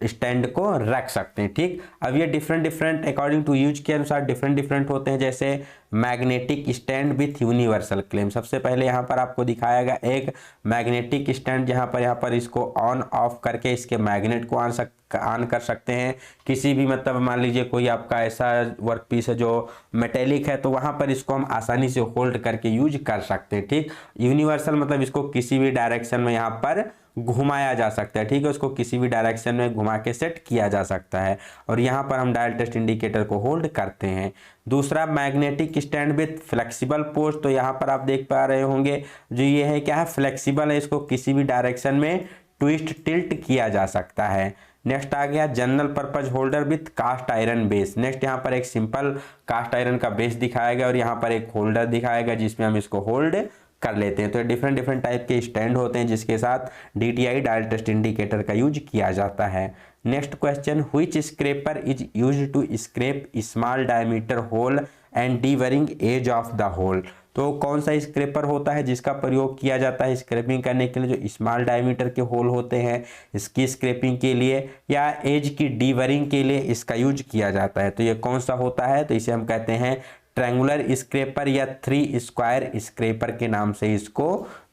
स्टैंड को रख सकते हैं। ठीक, अब ये डिफरेंट अकॉर्डिंग टू यूज के अनुसार डिफरेंट होते हैं। जैसे magnetic stand with universal claim, सबसे पहले यहाँ पर आपको दिखाया गया एक मैग्नेटिक स्टैंड जहाँ पर इसको ऑन ऑफ करके इसके मैग्नेट को ऑन कर सकते हैं। किसी भी मतलब मान लीजिए कोई आपका ऐसा वर्क पीस है जो मेटेलिक है तो वहाँ पर इसको हम आसानी से होल्ड करके यूज कर सकते हैं। ठीक, यूनिवर्सल मतलब इसको किसी भी डायरेक्शन में यहाँ पर घुमाया जा सकता है। ठीक है, उसको किसी भी डायरेक्शन में घुमा के सेट किया जा सकता है, और यहाँ पर हम डायल टेस्ट इंडिकेटर को होल्ड करते हैं। दूसरा magnetic stand with flexible post, तो यहाँ पर आप देख पा रहे होंगे जो ये है क्या है? फ्लेक्सिबल है, इसको किसी भी डायरेक्शन में ट्विस्ट टिल्ट किया जा सकता है। नेक्स्ट आ गया general purpose holder with cast iron base. Next यहाँ पर एक सिंपल कास्ट आयरन का बेस दिखाया गया और यहाँ पर एक होल्डर दिखाया गया जिसमें हम इसको होल्ड कर लेते हैं। तो डिफरेंट टाइप के स्टैंड होते हैं जिसके साथ DTI डायल टेस्ट इंडिकेटर का यूज किया जाता है। Next question, which scraper is used to scrape small diameter hole and deburring edge of the hole? तो कौन सा स्क्रैपर होता है जिसका प्रयोग किया जाता है स्क्रैपिंग करने के लिए? जो स्मॉल डायमीटर के होल होते हैं इसकी स्क्रैपिंग के लिए या एज की डीबरिंग के लिए इसका यूज किया जाता है। तो ये कौन सा होता है? तो इसे हम कहते हैं ट्रायंगुलर स्क्रैपर या 3 स्क्वायर स्क्रैपर के नाम से इसको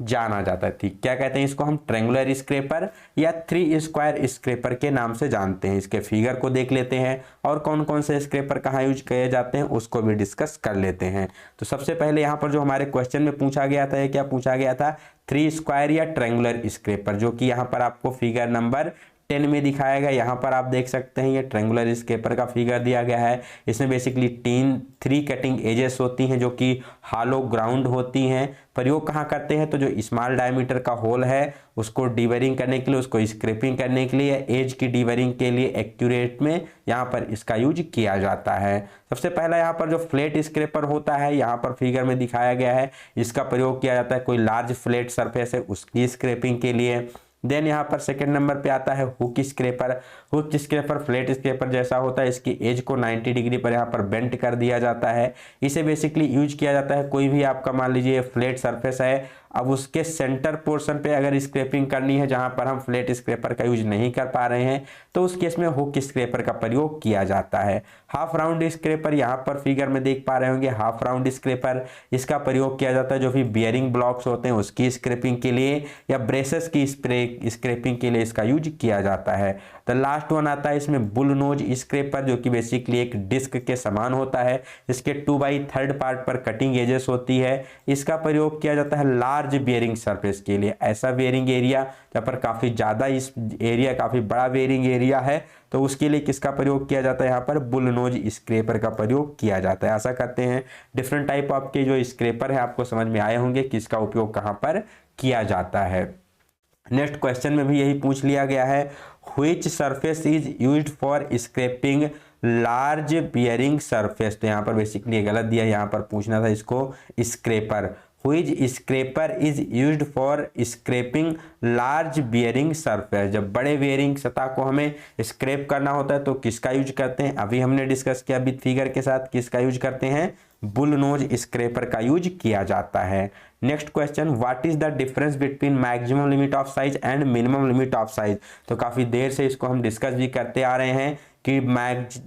जाना जाता है। ठीक, क्या कहते हैं इसको हम? ट्रायंगुलर स्क्रैपर या 3 स्क्वायर स्क्रैपर के नाम से जानते हैं। इसके फिगर को देख लेते हैं और कौन कौन से स्क्रैपर कहाँ यूज किए जाते हैं उसको भी डिस्कस कर लेते हैं। तो सबसे पहले यहाँ पर जो हमारे क्वेश्चन में पूछा गया था, क्या पूछा गया था? 3 स्क्वायर या ट्रायंगुलर स्क्रैपर, जो कि यहाँ पर आपको फिगर नंबर 10 में दिखाया गया। यहाँ पर आप देख सकते हैं ये ट्रायंगुलर स्क्रैपर का फिगर दिया गया है। इसमें बेसिकली 3 कटिंग एजेस होती हैं जो कि हालो ग्राउंड होती हैं। प्रयोग कहाँ करते हैं? तो जो स्मॉल डायमीटर का होल है उसको डीबरिंग करने के लिए, उसको स्क्रैपिंग करने के लिए, एज की डीबरिंग के लिए एक्यूरेट में यहाँ पर इसका यूज किया जाता है। सबसे पहला यहाँ पर जो फ्लैट स्क्रैपर होता है यहाँ पर फिगर में दिखाया गया है, इसका प्रयोग किया जाता है कोई लार्ज फ्लैट सरफेस है उसकी स्क्रैपिंग के लिए। देन यहाँ पर सेकंड नंबर पे आता है hook scraper. Hook scraper flat scraper जैसा होता है, इसकी एज को 90 डिग्री पर यहाँ पर बेंट कर दिया जाता है। इसे बेसिकली यूज किया जाता है कोई भी आपका मान लीजिए फ्लैट सरफेस है, अब उसके सेंटर पोर्शन पे अगर स्क्रैपिंग करनी है जहां पर हम फ्लैट स्क्रैपर का यूज नहीं कर पा रहे हैं तो उस केस में हुक स्क्रैपर का प्रयोग किया जाता है। हाफ राउंड स्क्रैपर यहाँ पर फिगर में देख पा रहे होंगे, हाफ राउंड स्क्रैपर, इसका प्रयोग किया जाता है जो भी बियरिंग ब्लॉक्स होते हैं उसकी स्क्रैपिंग के लिए या ब्रेसेस की स्क्रैपिंग के लिए इसका यूज किया जाता है। तो लास्ट वन आता है इसमें बुल नोज स्क्रैपर, जो कि बेसिकली एक डिस्क के समान होता है। इसके 2/3 पार्ट पर कटिंग एजेस होती है। इसका प्रयोग किया जाता है लार्ज बियरिंग सरफेस के लिए, ऐसा बियरिंग एरिया जहाँ पर काफी ज्यादा इस एरिया काफी बड़ा बियरिंग एरिया है तो उसके लिए किसका प्रयोग किया जाता है? यहाँ पर बुल नोज स्क्रैपर का प्रयोग किया जाता है। ऐसा करते हैं डिफरेंट टाइप ऑफ के जो स्क्रैपर है आपको समझ में आए होंगे किसका उपयोग कहाँ पर किया जाता है। नेक्स्ट क्वेश्चन में भी यही पूछ लिया गया है, which surface is used for scraping large bearing surface. तो यहाँ पर बेसिकली गलत दिया, यहाँ पर पूछना था इसको scraper. Which scraper is used for scraping large bearing surface. जब बड़े बियरिंग सतह को हमें स्क्रैप करना होता है तो किसका यूज करते हैं? अभी हमने डिस्कस किया विद फिगर के साथ, किसका यूज करते हैं? बुल नोज स्क्रैपर का यूज किया जाता है। Next question, what is the difference between maximum limit of size and minimum limit of size. तो काफी देर से इसको हम डिस्कस भी करते आ रहे हैं कि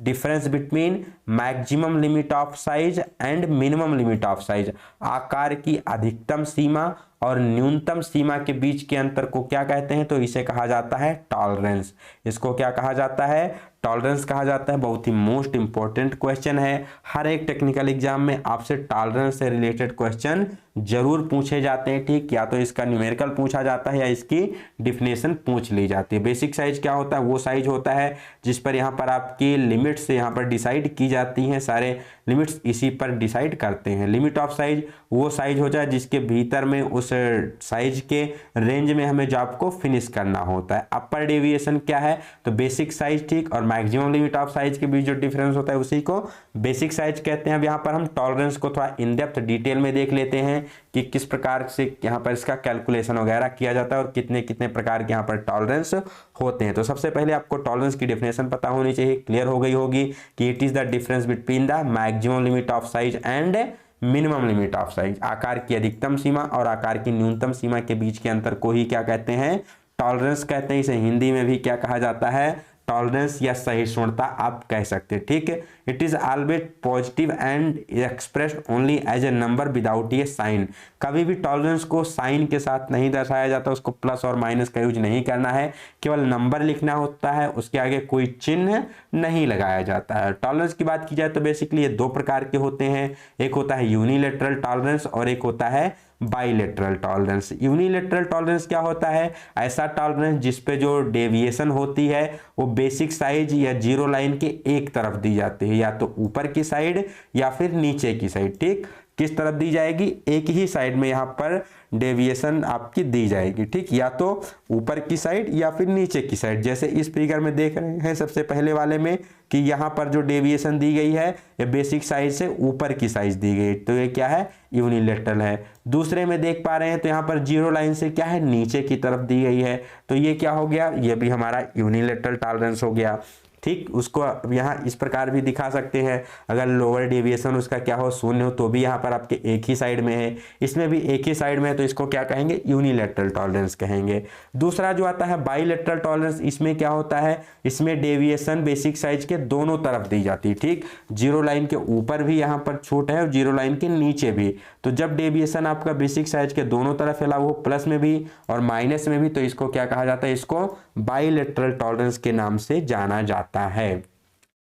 difference between maximum limit of size and minimum limit of size, आकार की अधिकतम सीमा और न्यूनतम सीमा के बीच के अंतर को क्या कहते हैं? तो इसे कहा जाता है टॉलरेंस। इसको क्या कहा जाता है? टॉलरेंस कहा जाता है। बहुत ही मोस्ट इंपॉर्टेंट क्वेश्चन है, हर एक टेक्निकल एग्जाम में आपसे टॉलरेंस से रिलेटेड क्वेश्चन जरूर पूछे जाते हैं। ठीक, या तो इसका न्यूमेरिकल पूछा जाता है या इसकी डिफिनेशन पूछ ली जाती है। बेसिक साइज क्या होता है? वो साइज होता है जिस पर यहाँ पर आपकी लिमिट्स यहाँ पर डिसाइड की जाती हैं, सारे लिमिट्स इसी पर डिसाइड करते हैं। लिमिट ऑफ साइज वो साइज हो जाए जिसके भीतर में उस साइज के रेंज में हमें जॉब को फिनिश करना होता है। अपर डेविएशन क्या है? तो बेसिक साइज। ठीक, और मैक्सिमम लिमिट ऑफ साइज के बीच जो डिफरेंस होता है उसी को बेसिक साइज कहते हैं। अब यहाँ पर हम टॉलरेंस को थोड़ा इन डेप्थ डिटेल में देख लेते हैं कि किस प्रकार से यहाँ पर इसका कैलकुलेशन वगैरह किया जाता है और कितने कितने प्रकार के यहाँ पर टॉलरेंस होते हैं। तो सबसे पहले आपको टॉलरेंस की डेफिनेशन पता होनी चाहिए, क्लियर हो गई होगी कि it is the difference between the maximum limit of size and minimum limit of size. आकार की अधिकतम सीमा और आकार की न्यूनतम सीमा के बीच के अंतर को ही क्या कहते हैं? टॉलरेंस कहते हैं। इसे हिंदी में भी क्या कहा जाता है? टॉलरेंस या सहिष्णुता आप कह सकते हैं। ठीक है, it is always positive and expressed only as a number without a sign. कभी भी टॉलरेंस को साइन के साथ नहीं दर्शाया जाता, उसको प्लस और माइनस का यूज नहीं करना है, केवल नंबर लिखना होता है, उसके आगे कोई चिन्ह नहीं लगाया जाता है। टॉलरेंस की बात की जाए तो बेसिकली ये 2 प्रकार के होते हैं, एक होता है यूनिलेटरल टॉलरेंस और एक होता है बाइलेटरल टॉलरेंस। यूनिलेटरल टॉलरेंस क्या होता है? ऐसा टॉलरेंस जिस पे जो डेविएशन होती है वो बेसिक साइज या जीरो लाइन के एक तरफ दी जाती है, या तो ऊपर की साइड या फिर नीचे की साइड। ठीक, किस तरफ दी जाएगी? एक ही साइड में यहाँ पर डेविएशन आपकी दी जाएगी। ठीक, या तो ऊपर की साइड या फिर नीचे की साइड। जैसे इस फिगर में देख रहे हैं सबसे पहले वाले में कि यहाँ पर जो डेविएशन दी गई है ये बेसिक साइज से ऊपर की साइज दी गई, तो ये क्या है? यूनिलेटरल है। दूसरे में देख पा रहे हैं तो यहाँ पर जीरो लाइन से क्या है? नीचे की तरफ दी गई है, तो ये क्या हो गया? ये भी हमारा यूनिलेटरल टॉलरेंस हो गया। ठीक, उसको यहाँ इस प्रकार भी दिखा सकते हैं। अगर लोअर डेविएशन उसका क्या हो, शून्य हो, तो भी यहाँ पर आपके एक ही साइड में है, इसमें भी एक ही साइड में है, तो इसको क्या कहेंगे, यूनिलैटरल टॉलरेंस कहेंगे। दूसरा जो आता है बाइलैटरल टॉलरेंस, इसमें क्या होता है, इसमें डेविएशन बेसिक साइज के दोनों तरफ दी जाती है। ठीक, जीरो लाइन के ऊपर भी यहाँ पर छूट है और जीरो लाइन के नीचे भी। तो जब डेविएशन आपका बेसिक साइज के दोनों तरफ अलाउ हो, प्लस में भी और माइनस में भी, तो इसको क्या कहा जाता है, इसको बाइलैटरल टॉलरेंस के नाम से जाना जाता है।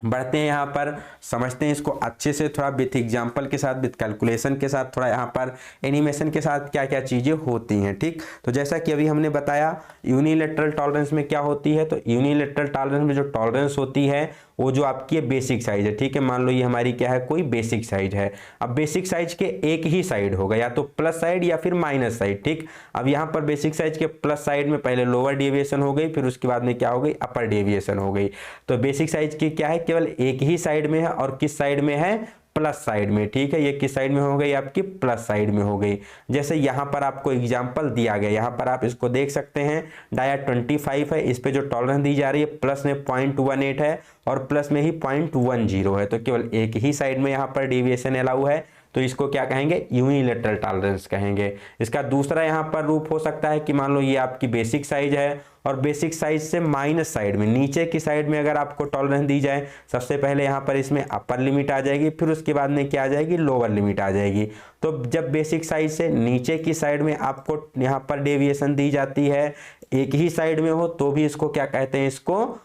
बढ़ते हैं यहाँ पर, समझते हैं इसको अच्छे से, थोड़ा विथ एग्जाम्पल के साथ, विथ कैलकुलेशन के साथ, थोड़ा यहाँ पर एनिमेशन के साथ क्या क्या चीज़ें होती हैं। ठीक, तो जैसा कि अभी हमने बताया यूनिलैटरल टॉलरेंस में क्या होती है, तो यूनिलैटरल टॉलरेंस में जो टॉलरेंस होती है वो जो आपकी बेसिक साइज है। ठीक है, मान लो ये हमारी क्या है, कोई बेसिक साइज है। अब बेसिक साइज के एक ही साइड होगा, या तो प्लस साइड या फिर माइनस साइड। ठीक, अब यहाँ पर बेसिक साइज के प्लस साइड में पहले लोअर डेविएशन हो गई, फिर उसके बाद में क्या हो गई, अपर डेविएशन हो गई। तो बेसिक साइज की क्या है, केवल एक ही साइड में है, और किस साइड में है, प्लस साइड में। ठीक है, ये किस साइड में हो गई, आपकी प्लस साइड में हो गई। जैसे यहाँ पर आपको एग्जांपल दिया गया, यहाँ पर आप इसको देख सकते हैं, डाया 25 है, इस पे जो टॉलरेंस दी जा रही है प्लस में 0.18 है और प्लस में ही 0.10 है, तो केवल एक ही साइड में यहाँ पर डेविएशन अलाउ है, तो इसको क्या कहेंगे, यूनिलैटरल टॉलरेंस कहेंगे। इसका दूसरा यहाँ पर रूप हो सकता है कि मान लो ये आपकी बेसिक साइज है और बेसिक साइज से माइनस साइड में, नीचे की साइड में अगर आपको टॉलरेंस दी जाए, सबसे पहले यहाँ पर इसमें अपर लिमिट आ जाएगी, फिर उसके बाद में क्या आ जाएगी, लोअर लिमिट आ जाएगी। तो जब बेसिक साइज से नीचे की साइड में आपको यहाँ पर डेविएशन दी जाती है, एक ही साइड में हो, तो भी इसको क्या कहते हैं, इसको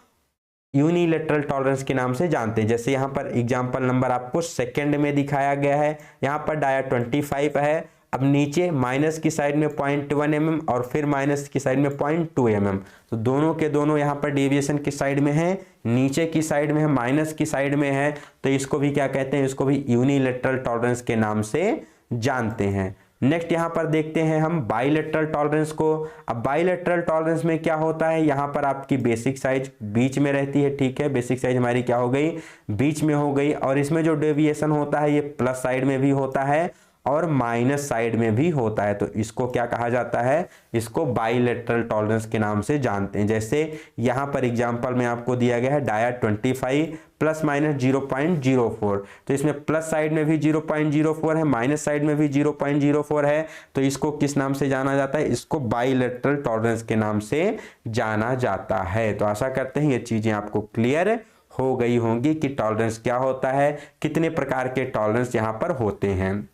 यूनिलैटरल टॉलरेंस के नाम से जानते हैं। जैसे यहाँ पर एग्जांपल नंबर आपको सेकंड में दिखाया गया है, यहाँ पर डाया 25 है, अब नीचे माइनस की साइड में 0.1 mm और फिर माइनस की साइड में 0.2 mm, तो दोनों के दोनों यहाँ पर डेविएशन की साइड में है, नीचे की साइड में है, माइनस की साइड में है, तो इसको भी क्या कहते हैं, इसको भी यूनिलैटरल टॉलरेंस के नाम से जानते हैं। नेक्स्ट यहाँ पर देखते हैं हम बाइलैटरल टॉलरेंस को। अब बाइलैटरल टॉलरेंस में क्या होता है, यहाँ पर आपकी बेसिक साइज बीच में रहती है। ठीक है, बेसिक साइज हमारी क्या हो गई, बीच में हो गई, और इसमें जो डेविएशन होता है ये प्लस साइड में भी होता है और माइनस साइड में भी होता है, तो इसको क्या कहा जाता है, इसको बाइलैटरल टॉलरेंस के नाम से जानते हैं। जैसे यहाँ पर एग्जांपल में आपको दिया गया है डाया 25 प्लस माइनस 0.04, तो इसमें प्लस साइड में भी 0.04 है, माइनस साइड में भी 0.04 है, तो इसको किस नाम से जाना जाता है, इसको बाइलैटरल टॉलरेंस के नाम से जाना जाता है। तो आशा करते हैं ये चीजें आपको क्लियर हो गई होंगी कि टॉलरेंस क्या होता है, कितने प्रकार के टॉलरेंस यहाँ पर होते हैं।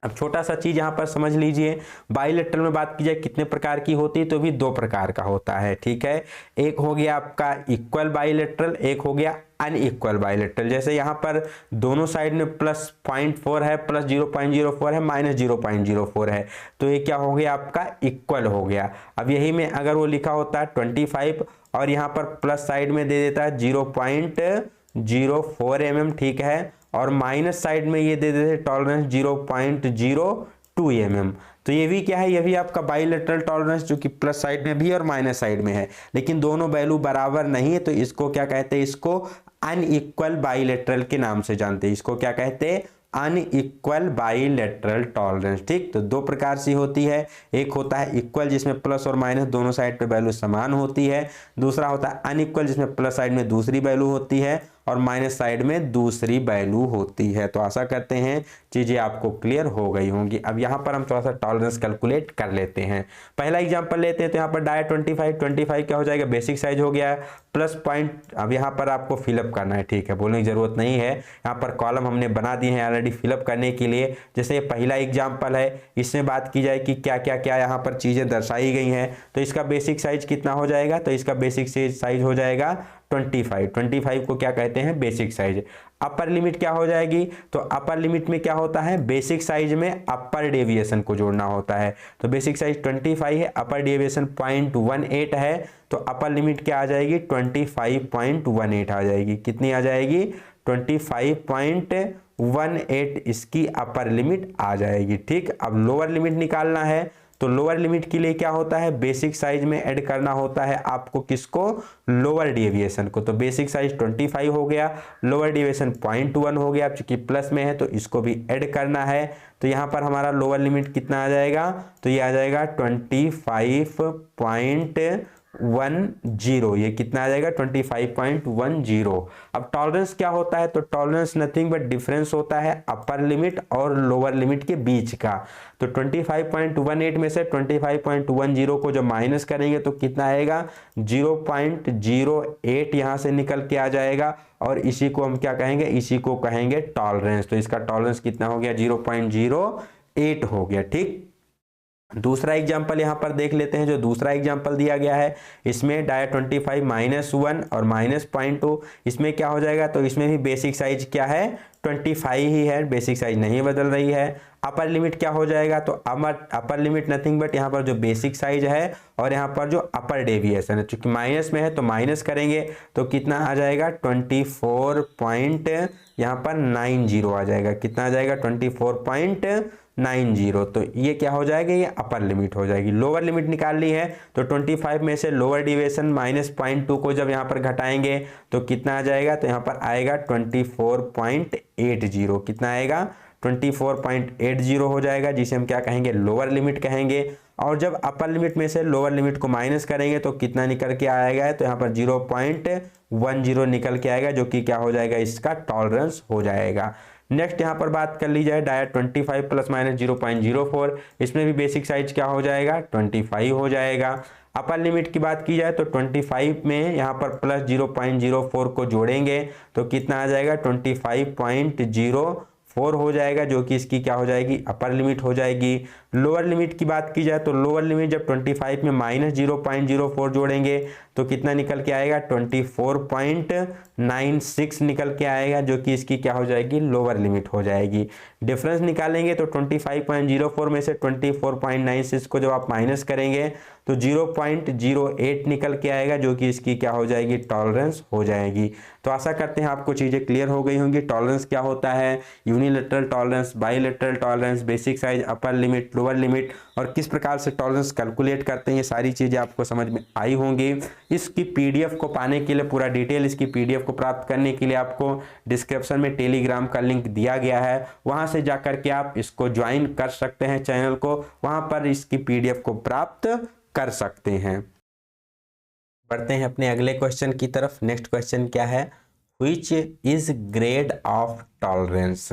अब छोटा सा चीज यहाँ पर समझ लीजिए, बाइलैटरल में बात की जाए कितने प्रकार की होती है, तो भी दो प्रकार का होता है। ठीक है, एक हो गया आपका इक्वल बाइलैटरल, एक हो गया अनइक्वल बाइलैटरल। जैसे यहाँ पर दोनों साइड में प्लस 0.4 है, प्लस 0.04 है, माइनस 0.04 है, तो ये क्या हो गया, आपका इक्वल हो गया। अब यही में अगर वो लिखा होता है 25 और यहाँ पर प्लस साइड में दे देता है 0.04 mm, ठीक है, और माइनस साइड में ये दे देते टॉलरेंस 0.02 mm, तो ये भी क्या है, ये भी आपका बाइलैटरल टॉलरेंस, जो कि प्लस साइड में भी और माइनस साइड में है, लेकिन दोनों वैल्यू बराबर नहीं है, तो इसको क्या कहते हैं, इसको अनइक्वल बाइलैटरल के नाम से जानते हैं। इसको क्या कहते हैं, अनइक्वल बाइलैटरल टॉलरेंस। ठीक, तो दो प्रकार से होती है, एक होता है इक्वल जिसमें प्लस और माइनस दोनों साइड पे वैल्यू समान होती है, दूसरा होता है अनइक्वल जिसमें प्लस साइड में दूसरी वैल्यू होती है और माइनस साइड में दूसरी वैल्यू होती है। तो आशा करते हैं चीजें आपको क्लियर हो गई होंगी। अब यहाँ पर हम थोड़ा सा टॉलरेंस कैलकुलेट कर लेते हैं। पहला एग्जांपल लेते हैं, तो यहाँ पर डाया 25 क्या हो जाएगा, बेसिक साइज हो गया प्लस पॉइंट, अब यहाँ पर आपको फिलअप करना है। ठीक है, बोलने की जरूरत नहीं है, यहाँ पर कॉलम हमने बना दिए हैं ऑलरेडी फिलअप करने के लिए। जैसे ये पहला एग्जाम्पल है, इसमें बात की जाए कि क्या क्या क्या यहाँ पर चीजें दर्शाई गई हैं, तो इसका बेसिक साइज कितना हो जाएगा, तो इसका बेसिक साइज हो जाएगा 25 को क्या कहते हैं, बेसिक साइज। अपर लिमिट क्या हो जाएगी, तो अपर लिमिट में क्या होता है, बेसिक साइज में अपर डेविएशन को जोड़ना होता है, तो बेसिक साइज 25 है, अपर डेविएशन 0.18 है, तो अपर लिमिट क्या आ जाएगी, 25.18 आ जाएगी। कितनी आ जाएगी, 25.18 इसकी अपर लिमिट आ जाएगी। ठीक, अब लोअर लिमिट निकालना है, तो लोअर लिमिट के लिए क्या होता है, बेसिक साइज में ऐड करना होता है आपको, किसको, लोअर डेविएशन को। तो बेसिक साइज 25 हो गया, लोअर डेविएशन 0.1 हो गया, चूंकि प्लस में है तो इसको भी ऐड करना है, तो यहाँ पर हमारा लोअर लिमिट कितना आ जाएगा, तो ये आ जाएगा 25.18 25.10, ये कितना आ जाएगा 25.10। अब टॉलरेंस क्या होता है, तो टॉलरेंस नथिंग बट डिफरेंस होता है अपर लिमिट और लोअर लिमिट के बीच का। तो 25.18 में से 25.10 को जब माइनस करेंगे तो कितना आएगा 0.08 यहां से निकल के आ जाएगा, और इसी को हम क्या कहेंगे, इसी को कहेंगे टॉलरेंस। तो इसका टॉलरेंस कितना हो गया 0.08 हो गया। ठीक, दूसरा एग्जाम्पल यहां पर देख लेते हैं। जो दूसरा एग्जाम्पल दिया गया है इसमें डाया 25 -1 और -0.2, इसमें क्या हो जाएगा, तो इसमें भी बेसिक साइज क्या है 25 ही है, बेसिक साइज नहीं बदल रही है। अपर लिमिट क्या हो जाएगा, तो अपर लिमिट नथिंग बट यहाँ पर जो बेसिक साइज है और यहाँ पर जो अपर डेविएशन है, चूंकि माइनस में है तो माइनस करेंगे तो कितना आ जाएगा 24.90 आ जाएगा। कितना आ जाएगा 24.90। तो ये क्या हो जाएगा, ये अपर लिमिट हो जाएगी। लोअर लिमिट निकालनी है तो 25 में से लोअर डिविएशन -0.2 को जब यहाँ पर घटाएंगे तो कितना आ जाएगा, तो यहाँ पर आएगा 24.80। कितना आएगा 24.80 हो जाएगा, जिसे हम क्या कहेंगे लोअर लिमिट कहेंगे। और जब अपर लिमिट में से लोअर लिमिट को माइनस करेंगे तो कितना निकल के आएगा, तो यहाँ पर 0.10 निकल के आएगा, जो कि क्या हो जाएगा इसका टॉलरेंस हो जाएगा। नेक्स्ट यहाँ पर बात कर ली जाए डाया 25 ± 0.04, इसमें भी बेसिक साइज क्या हो जाएगा 25 हो जाएगा। अपर लिमिट की बात की जाए तो 25 में यहाँ पर प्लस 0.04 को जोड़ेंगे तो कितना आ जाएगा 25.04 हो जाएगा, जो कि इसकी क्या हो जाएगी अपर लिमिट हो जाएगी। लोअर लिमिट की बात की जाए तो लोअर लिमिट जब 25 में -0.04 जोड़ेंगे तो कितना निकल के आएगा 24.96 निकल के आएगा, जो कि इसकी क्या हो जाएगी लोअर लिमिट हो जाएगी। डिफरेंस निकालेंगे तो 25.04 में से 24.96 को जब आप माइनस करेंगे तो 0.08 निकल के आएगा, जो कि इसकी क्या हो जाएगी टॉलरेंस हो जाएगी। तो आशा करते हैं आपको चीज़ें क्लियर हो गई होंगी। टॉलरेंस क्या होता है, unilateral tolerance, bilateral tolerance, basic size, upper limit, lower limit, और किस प्रकार से टॉलरेंस कैलकुलेट करते हैं, ये सारी चीज़ें आपको समझ में आई होंगी। इसकी पीडीएफ को पाने के लिए, पूरा डिटेल इसकी पीडीएफ को प्राप्त करने के लिए आपको डिस्क्रिप्शन में टेलीग्राम का लिंक दिया गया है, वहां से जाकर के आप इसको ज्वाइन कर सकते हैं चैनल को, वहां पर इसकी पीडीएफ को प्राप्त कर सकते हैं। बढ़ते हैं अपने अगले क्वेश्चन की तरफ। नेक्स्ट क्वेश्चन क्या है, which is grade of tolerance.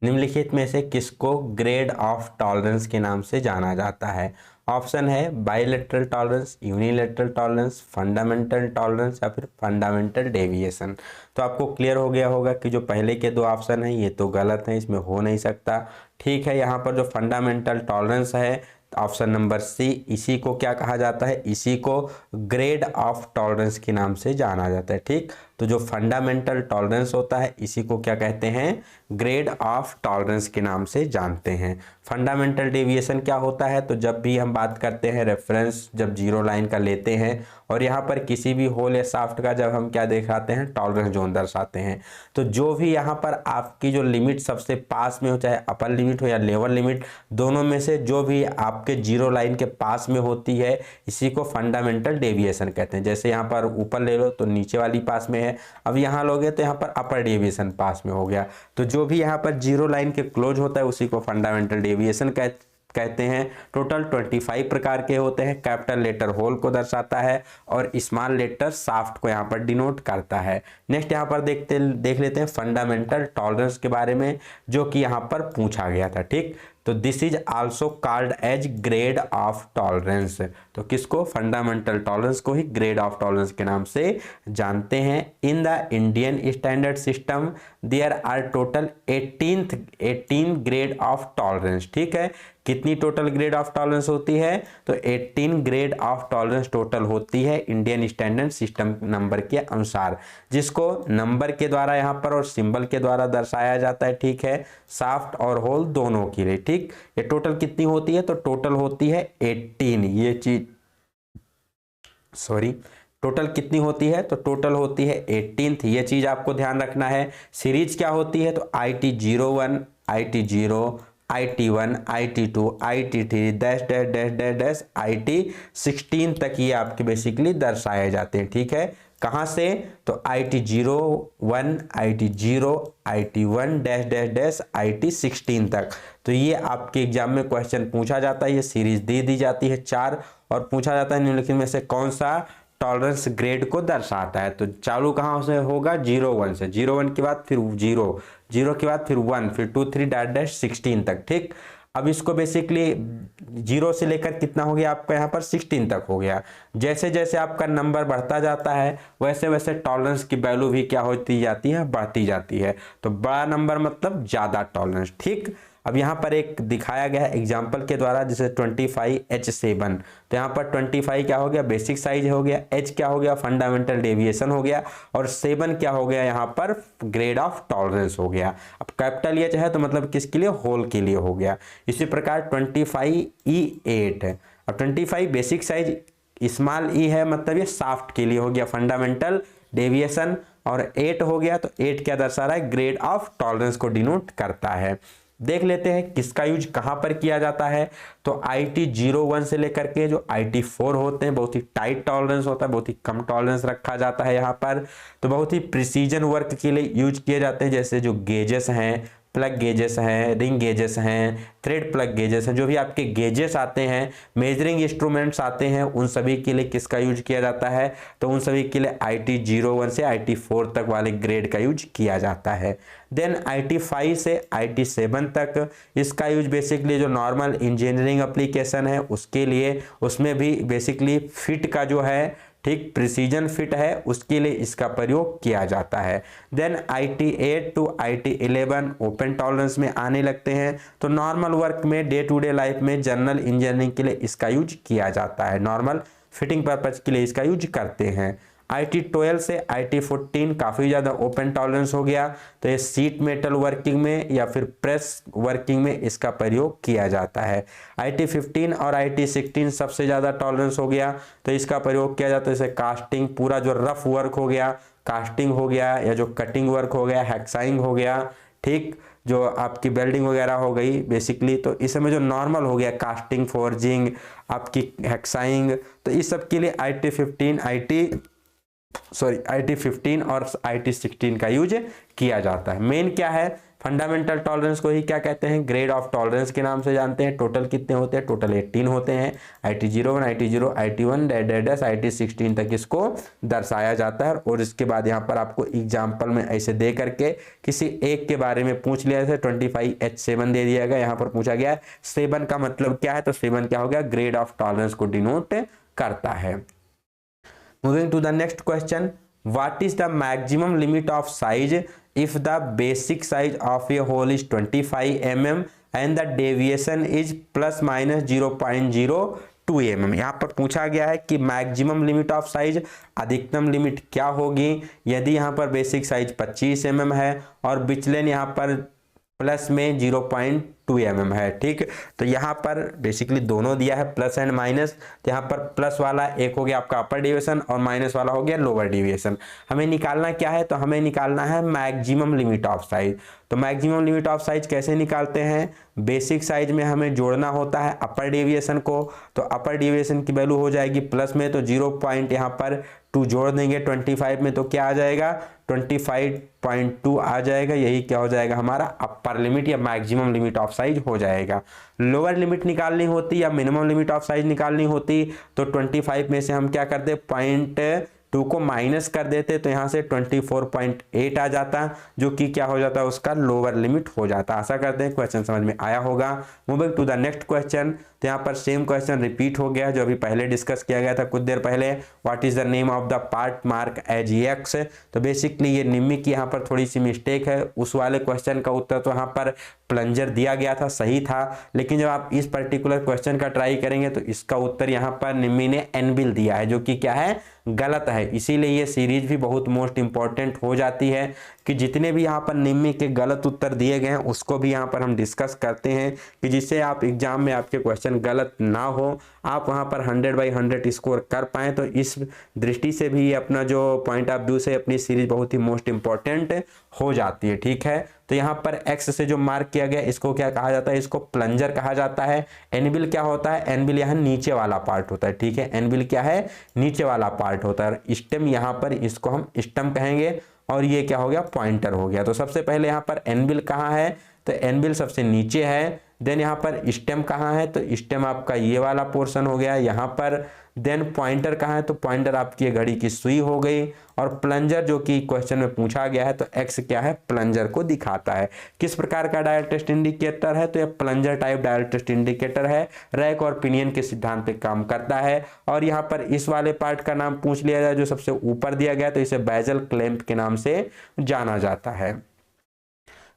निम्नलिखित में से किसको ग्रेड ऑफ टॉलरेंस के नाम से जाना जाता है। ऑप्शन है bilateral tolerance, unilateral tolerance, fundamental tolerance या फिर फंडामेंटल डेविएशन। तो आपको क्लियर हो गया होगा कि जो पहले के दो ऑप्शन हैं ये तो गलत हैं, इसमें हो नहीं सकता। ठीक है, यहाँ पर जो फंडामेंटल टॉलरेंस है ऑप्शन नंबर सी, इसी को क्या कहा जाता है, इसी को ग्रेड ऑफ टॉलरेंस के नाम से जाना जाता है। ठीक, तो जो फंडामेंटल टॉलरेंस होता है इसी को क्या कहते हैं, ग्रेड ऑफ टॉलरेंस के नाम से जानते हैं। फंडामेंटल डेविएशन क्या होता है, तो जब भी हम बात करते हैं रेफरेंस जब जीरो लाइन का लेते हैं और यहाँ पर किसी भी होल या शाफ्ट का जब हम क्या दिखाते हैं टॉलरेंस जोन दर्शाते हैं, तो जो भी यहाँ पर आपकी जो लिमिट सबसे पास में हो, चाहे अपर लिमिट हो या लोअर लिमिट, दोनों में से जो भी आपके जीरो लाइन के पास में होती है इसी को फंडामेंटल डेविएशन कहते हैं। जैसे यहाँ पर ऊपर ले लो तो नीचे वाली पास में है, अब यहाँ लोगे तो यहाँ पर अपर डेविएशन पास में हो गया। तो जो भी यहाँ पर जीरो लाइन के क्लोज होता है उसी को फंडामेंटल डेविएशन कहते हैं। टोटल 25 प्रकार के होते हैं। कैपिटल लेटर होल को दर्शाता है और स्मॉल लेटर शाफ्ट को यहाँ पर डिनोट करता है। नेक्स्ट यहाँ पर देख लेते हैं फंडामेंटल टॉलरेंस के बारे में, जो कि यहाँ पर पूछा गया था। ठीक, तो this is also called as grade of tolerance. तो किसको, फंडामेंटल टॉलरेंस को ही ग्रेड ऑफ टॉलरेंस के नाम से जानते हैं। In the Indian standard system there are total 18 grade of tolerance. ठीक है, कितनी टोटल ग्रेड ऑफ टॉलरेंस होती है, तो 18 ग्रेड ऑफ टॉलरेंस टोटल होती है इंडियन स्टैंडर्ड सिस्टम नंबर के अनुसार, जिसको नंबर के द्वारा यहाँ पर और सिंबल के द्वारा दर्शाया जाता है। ठीक है, शाफ्ट और होल दोनों के लिए। ठीक, ये टोटल कितनी होती है, तो टोटल होती है 18। ये चीज टोटल कितनी होती है, तो टोटल होती है 18। ये चीज आपको ध्यान रखना है। सीरीज क्या होती है, तो IT01, IT0, IT1, IT2, IT3 dash dash dash dash dash IT16 तक ये आपके बेसिकली दर्शाए जाते हैं। ठीक है, कहाँ से, तो IT01, IT0, IT1 dash dash dash IT16 तक। तो ये आपके एग्जाम में क्वेश्चन पूछा जाता है। ये सीरीज दे दी जाती है 4 और पूछा जाता है निम्नलिखित में से कौन सा टॉलरेंस ग्रेड को दर्शाता है। तो चालू कहाँ से होगा, 0 1 से, 0 1 के बाद फिर 0, 0 के बाद फिर 1, फिर 2 3 डैश डैश 16 तक। ठीक, अब इसको बेसिकली 0 से लेकर कितना हो गया आपका यहाँ पर 16 तक हो गया। जैसे जैसे आपका नंबर बढ़ता जाता है वैसे वैसे टॉलरेंस की वैल्यू भी क्या होती जाती है, बढ़ती जाती है। तो बड़ा नंबर मतलब ज़्यादा टॉलरेंस। ठीक, अब यहाँ पर एक दिखाया गया है एग्जाम्पल के द्वारा, जैसे 25H7। तो यहाँ पर 25 क्या हो गया, बेसिक साइज हो गया, H क्या हो गया, फंडामेंटल डेविएशन हो गया, और 7 क्या हो गया यहाँ पर, ग्रेड ऑफ टॉलरेंस हो गया। अब कैपिटल H है तो मतलब किसके लिए, होल के लिए हो गया। इसी प्रकार 25E8 है। अब 25 बेसिक साइज, स्मॉल ई है मतलब ये साफ्ट के लिए हो गया, फंडामेंटल डेविएशन, और 8 हो गया तो 8 क्या दर्शा रहा है, ग्रेड ऑफ टॉलरेंस को डिनोट करता है। देख लेते हैं किसका यूज कहां पर किया जाता है। तो IT01 से लेकर के जो IT4 होते हैं, बहुत ही टाइट टॉलरेंस होता है, बहुत ही कम टॉलरेंस रखा जाता है यहाँ पर। तो बहुत ही प्रिसीजन वर्क के लिए यूज किए जाते हैं, जैसे जो गेजेस हैं, प्लग गेजेस हैं, रिंग गेजेस हैं, थ्रेड प्लग गेजेस हैं, जो भी आपके गेजेस आते हैं, मेजरिंग इंस्ट्रूमेंट्स आते हैं, उन सभी के लिए किसका यूज किया जाता है, तो उन सभी के लिए IT01 से IT4 तक वाले ग्रेड का यूज किया जाता है। देन IT5 से IT7 तक इसका यूज बेसिकली जो नॉर्मल इंजीनियरिंग एप्लीकेशन है उसके लिए, उसमें भी बेसिकली फिट का जो है, ठीक, प्रिसीजन फिट है, उसके लिए इसका प्रयोग किया जाता है। Then IT8 to IT11 open tolerance में आने लगते हैं। तो नॉर्मल वर्क में, डे टू डे लाइफ में, जनरल इंजीनियरिंग के लिए इसका यूज किया जाता है, नॉर्मल फिटिंग पर्पज के लिए इसका यूज करते हैं। IT12 से IT14 काफ़ी ज़्यादा ओपन टॉलरेंस हो गया, तो ये सीट मेटल वर्किंग में या फिर प्रेस वर्किंग में इसका प्रयोग किया जाता है। IT15 और IT16 सबसे ज़्यादा टॉलरेंस हो गया, तो इसका प्रयोग किया जाता है, जैसे कास्टिंग, पूरा जो रफ वर्क हो गया, कास्टिंग हो गया, या जो कटिंग वर्क हो गया, हैक्साइंग हो गया, ठीक, जो आपकी वेल्डिंग वगैरह हो गई बेसिकली। तो इस समय जो नॉर्मल हो गया, कास्टिंग, फोर्जिंग, आपकी हैक्साइंग, तो इस सब के लिए IT15 और IT16 का यूज किया जाता है। मेन क्या है, फंडामेंटल टॉलरेंस को ही क्या कहते हैं, ग्रेड ऑफ टॉलरेंस के नाम से जानते हैं। टोटल कितने होते हैं, टोटल 18 होते हैं। IT01, IT0, IT1 dash IT16 तक इसको दर्शाया जाता है। और इसके बाद यहाँ पर आपको एग्जाम्पल में ऐसे दे करके किसी एक के बारे में पूछ लिया, जैसे 25H7 दे दिया गया, यहाँ पर पूछा गया है 7 का मतलब क्या है, तो 7 क्या हो गया, ग्रेड ऑफ टॉलरेंस को डिनोट करता है। Moving to the next question, what is the maximum limit of size if the basic size of a hole is 25 mm and the deviation is plus minus 0.02 mm। यहाँ पर पूछा गया है कि maximum limit of size, अधिकतम limit क्या होगी यदि यहाँ पर बेसिक साइज 25 mm है और विचलन यहाँ पर प्लस में 0.2 mm है। ठीक, तो यहाँ पर बेसिकली दोनों दिया है, प्लस एंड माइनस। तो यहाँ पर प्लस वाला एक हो गया आपका अपर डेविएशन और माइनस वाला हो गया लोअर डेविएशन। हमें निकालना क्या है, तो हमें निकालना है मैक्सिमम लिमिट ऑफ साइज। तो मैक्सिमम लिमिट ऑफ साइज कैसे निकालते हैं, बेसिक साइज में हमें जोड़ना होता है अपर डेविएशन को। तो अपर डेविएशन की वैल्यू हो जाएगी प्लस में, तो 0. यहाँ पर 2 जोड़ देंगे 25 में, तो क्या आ जाएगा, 25.2 आ जाएगा। यही क्या हो जाएगा, हमारा अपर लिमिट या मैक्सिमम लिमिट ऑफ साइज हो जाएगा। लोअर लिमिट निकालनी होती या मिनिमम लिमिट ऑफ साइज निकालनी होती, तो 25 में से हम क्या करते, 0.2 को माइनस कर देते, तो यहाँ से 24.8 आ जाता, जो कि क्या हो जाता है, उसका लोअर लिमिट हो जाता। आशा करते हैं क्वेश्चन समझ में आया होगा। Moving to the next question, तो यहाँ पर सेम क्वेश्चन रिपीट हो गया जो अभी पहले डिस्कस किया गया था कुछ देर पहले। What is the name of the part mark as X. तो बेसिकली ये निम्मी की यहाँ पर थोड़ी सी मिस्टेक है। उस वाले क्वेश्चन का उत्तर तो यहाँ पर प्लंजर दिया गया था, सही था, लेकिन जब आप इस पर्टिकुलर क्वेश्चन का ट्राई करेंगे तो इसका उत्तर यहाँ पर निम्मी ने एनबिल दिया है, जो कि क्या है, गलत है। इसीलिए ये सीरीज भी बहुत मोस्ट इंपॉर्टेंट हो जाती है कि जितने भी यहाँ पर निम्मी के गलत उत्तर दिए गए हैं उसको भी यहाँ पर हम डिस्कस करते हैं, कि जिससे आप एग्जाम में आपके क्वेश्चन गलत ना हो, आप वहाँ पर 100/100 स्कोर कर पाएँ। तो इस दृष्टि से भी अपना जो पॉइंट ऑफ व्यू से अपनी सीरीज बहुत ही मोस्ट इंपॉर्टेंट हो जाती है। ठीक है, तो यहाँ पर एक्स से जो मार्क किया गया इसको क्या कहा जाता है, इसको प्लंजर कहा जाता है। एनबिल क्या होता है, एनबिल यहाँ नीचे वाला पार्ट होता है। ठीक है, एनबिल क्या है, नीचे वाला पार्ट होता है। स्टेम यहाँ पर इसको हम स्टम कहेंगे, और ये क्या हो गया, पॉइंटर हो गया। तो सबसे पहले यहाँ पर एनबिल कहाँ है, तो एनबिल सबसे नीचे है। देन यहाँ पर स्टेम कहाँ है, तो स्टेम आपका ये वाला पोर्शन हो गया यहाँ पर। देन पॉइंटर कहाँ है, तो पॉइंटर आपकी ये घड़ी की सुई हो गई। और प्लंजर जो कि क्वेश्चन में पूछा गया है, तो एक्स क्या है, प्लंजर को दिखाता है। किस प्रकार का डायल टेस्ट इंडिकेटर है, तो यह plunger type dial test indicator है, रैक और पिनियन के सिद्धांत पे काम करता है। और यहाँ पर इस वाले पार्ट का नाम पूछ लिया जाए जो सबसे ऊपर दिया गया, तो इसे बेजल क्लैंप के नाम से जाना जाता है।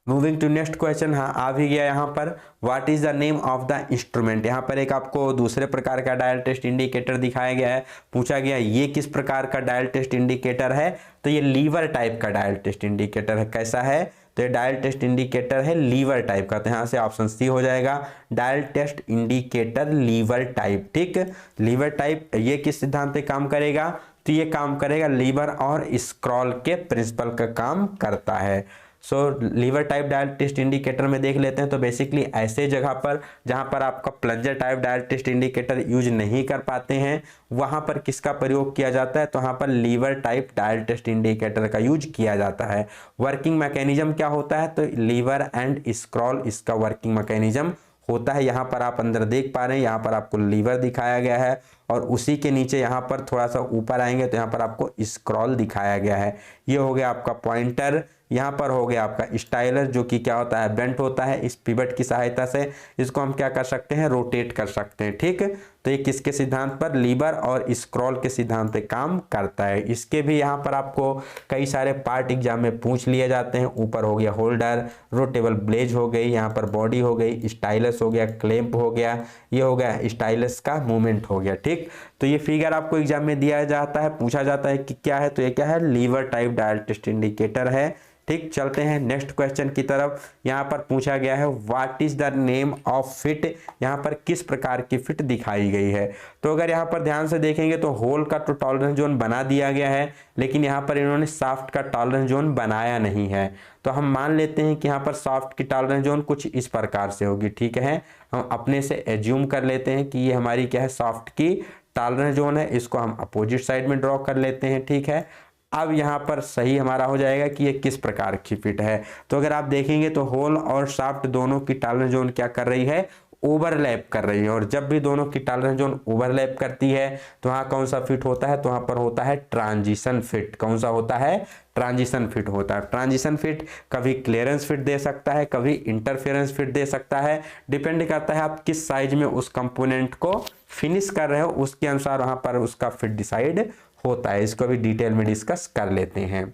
मूविंग टू नेक्स्ट क्वेश्चन, हाँ आ भी गया यहाँ पर। What is the name of the instrument, यहाँ पर एक आपको दूसरे प्रकार का डायल टेस्ट इंडिकेटर दिखाया गया है। पूछा गया ये किस प्रकार का डायल टेस्ट इंडिकेटर है, तो ये लीवर टाइप का डायल टेस्ट इंडिकेटर है। कैसा है, तो ये डायल टेस्ट इंडिकेटर है लीवर टाइप का। तो यहाँ से ऑप्शन सी हो जाएगा, dial test indicator lever type. ठीक, लीवर टाइप ये किस सिद्धांत पे काम करेगा, तो ये काम करेगा लीवर और स्क्रॉल के प्रिंसिपल का काम करता है। So lever type dial test indicator में देख लेते हैं, तो बेसिकली ऐसे जगह पर जहां पर आपका plunger type dial test indicator use नहीं कर पाते हैं, वहां पर किसका प्रयोग किया जाता है, तो वहां पर lever type dial test indicator का यूज किया जाता है। वर्किंग मैकेनिज्म क्या होता है, तो लीवर एंड स्क्रॉल इसका वर्किंग मैकेनिज्म होता है। यहाँ पर आप अंदर देख पा रहे हैं, यहाँ पर आपको लीवर दिखाया गया है और उसी के नीचे यहाँ पर थोड़ा सा ऊपर आएंगे तो यहाँ पर आपको स्क्रॉल दिखाया गया है। ये हो गया आपका पॉइंटर, यहाँ पर हो गया आपका स्टाइलर जो कि क्या होता है, बेंट होता है। इस पिवट की सहायता से इसको हम क्या कर सकते हैं, रोटेट कर सकते हैं। ठीक, तो ये किसके सिद्धांत पर, लीवर और स्क्रॉल के सिद्धांत पे काम करता है। इसके भी यहाँ पर आपको कई सारे पार्ट एग्जाम में पूछ लिए जाते हैं। ऊपर हो गया होल्डर, रोटेबल ब्लेज हो गई, यहाँ पर बॉडी हो गई, स्टाइलस हो गया, क्लैंप हो गया, ये हो गया स्टाइलस का मूवमेंट हो गया। ठीक, तो ये फिगर आपको एग्जाम में दिया जाता है, पूछा जाता है कि क्या है, तो ये क्या है, lever type dial test indicator है। ठीक, चलते हैं नेक्स्ट क्वेश्चन की तरफ। यहाँ पर पूछा गया है what is the name of fit, यहाँ पर किस प्रकार की फिट दिखाई गई है। तो अगर यहाँ पर ध्यान से देखेंगे तो होल का तो टॉलरेंस जोन बना दिया गया है, लेकिन यहाँ पर इन्होंने शाफ्ट का टॉलरेंस जोन बनाया नहीं है। तो हम मान लेते हैं कि यहाँ पर शाफ्ट की टॉलरेंस जोन कुछ इस प्रकार से होगी। ठीक है, हम अपने से एज्यूम कर लेते हैं कि ये हमारी क्या है, शाफ्ट की टॉलरेंस जोन है। इसको हम अपोजिट साइड में ड्रॉ कर लेते हैं। ठीक है, अब यहाँ पर सही हमारा हो जाएगा कि ये किस प्रकार की फिट है। तो अगर आप देखेंगे तो होल और शाफ्ट दोनों की टॉलरेंस जोन क्या कर रही है, ओवरलैप कर रही है। और जब भी दोनों की टॉलरेंस जोन ओवरलैप करती है तो वहाँ कौन सा फिट होता है, तो वहाँ पर होता है ट्रांजिशन फिट। कौन सा होता है, ट्रांजिशन फिट होता है। ट्रांजिशन फिट कभी क्लियरेंस फिट दे सकता है, कभी इंटरफेरेंस फिट दे सकता है। डिपेंड करता है आप किस साइज में उस कंपोनेंट को फिनिश कर रहे हो, उसके अनुसार वहाँ पर उसका फिट डिसाइड होता है। इसको भी डिटेल में डिस्कस कर लेते हैं।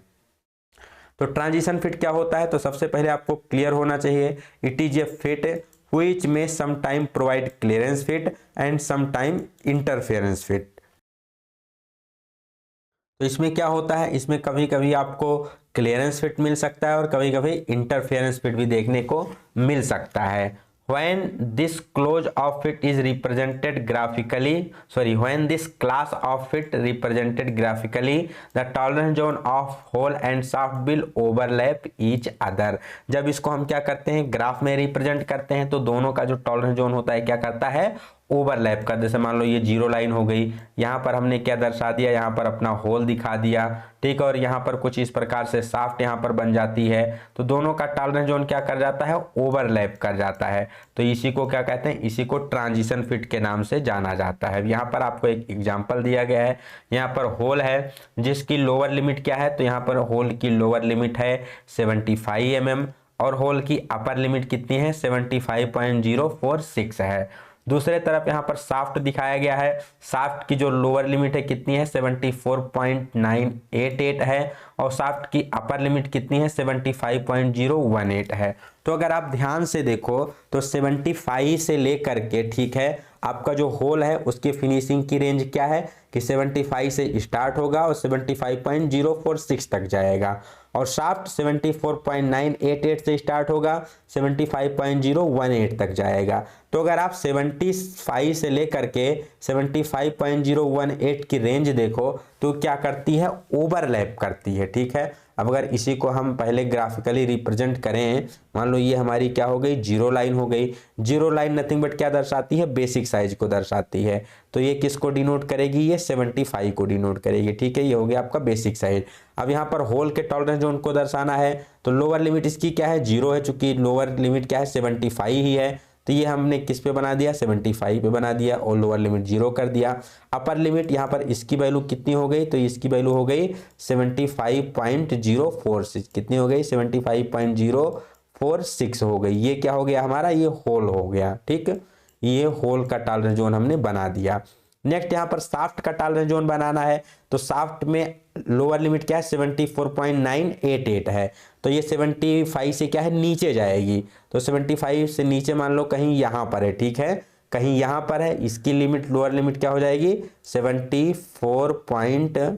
तो ट्रांजिशन फिट क्या होता है, तो सबसे पहले आपको क्लियर होना चाहिए, it is a fit which में some time provide clearance fit and some time interference fit. तो इसमें क्या होता है, इसमें कभी कभी आपको क्लियरेंस फिट मिल सकता है और कभी कभी इंटरफेरेंस फिट भी देखने को मिल सकता है। when this class of fit represented graphically, the tolerance zone of hole and shaft will overlap each other। जब इसको हम क्या करते हैं, ग्राफ में रिप्रेजेंट करते हैं, तो दोनों का जो टॉलरेंस जोन होता है क्या करता है, ओवरलैप कर। जैसे मान लो ये जीरो लाइन हो गई, यहाँ पर हमने क्या दर्शा दिया, यहाँ पर अपना होल दिखा दिया। ठीक, और यहाँ पर कुछ इस प्रकार से शाफ्ट यहाँ पर बन जाती है, तो दोनों का टॉलरेंस जोन क्या कर जाता है, ओवरलैप कर जाता है। तो इसी को क्या कहते हैं, इसी को ट्रांजिशन फिट के नाम से जाना जाता है। यहाँ पर आपको एक एग्जांपल दिया गया है, यहाँ पर होल है जिसकी लोअर लिमिट क्या है, तो यहाँ पर होल की लोअर लिमिट है 75 mm और होल की अपर लिमिट कितनी है, 75.046 है। दूसरे तरफ यहाँ पर शाफ्ट दिखाया गया है, शाफ्ट की जो लोअर लिमिट है कितनी है, 74.988 है और शाफ्ट की अपर लिमिट कितनी है, 75.018 है। तो अगर आप ध्यान से देखो तो 75 से लेकर के, ठीक है, आपका जो होल है उसकी फिनिशिंग की रेंज क्या है कि 75 से स्टार्ट होगा और 75.046 तक जाएगा, और शाफ्ट 74.988 से स्टार्ट होगा, 75.018 तक जाएगा। तो अगर आप 75 से लेकर के 75.018 की रेंज देखो तो क्या करती है, ओवरलैप करती है। ठीक है, अब अगर इसी को हम पहले ग्राफिकली रिप्रेजेंट करें, मान लो ये हमारी क्या हो गई, जीरो लाइन हो गई। जीरो लाइन नथिंग बट क्या दर्शाती है, बेसिक साइज को दर्शाती है। तो ये किसको डिनोट करेगी, ये 75 को डिनोट करेगी। ठीक है, ये हो गया आपका बेसिक साइज। अब यहाँ पर होल के टॉलरेंस जोन को दर्शाना है, तो लोअर लिमिट इसकी क्या है, जीरो है, चूंकि लोअर लिमिट क्या है 75 ही है, तो ये हमने किस पे बना दिया, 75 पे बना दिया और लोअर लिमिट 0 कर दिया। अपर लिमिट यहाँ पर इसकी वैल्यू कितनी हो गई, तो इसकी वैल्यू हो गई 75.046, कितनी हो गई 75.046 हो गई। ये क्या हो गया हमारा, ये होल हो गया, ठीक, ये होल का टॉलरेंस जोन हमने बना दिया। नेक्स्ट यहाँ पर साफ्ट का टॉलरेंस जोन बनाना है, तो साफ्ट में लोअर लिमिट क्या है 74.988 है, तो ये 75 से क्या है नीचे जाएगी, तो 75 से नीचे मान लो कहीं यहाँ पर है, ठीक है, कहीं यहाँ पर है, इसकी लिमिट लोअर लिमिट क्या हो जाएगी 74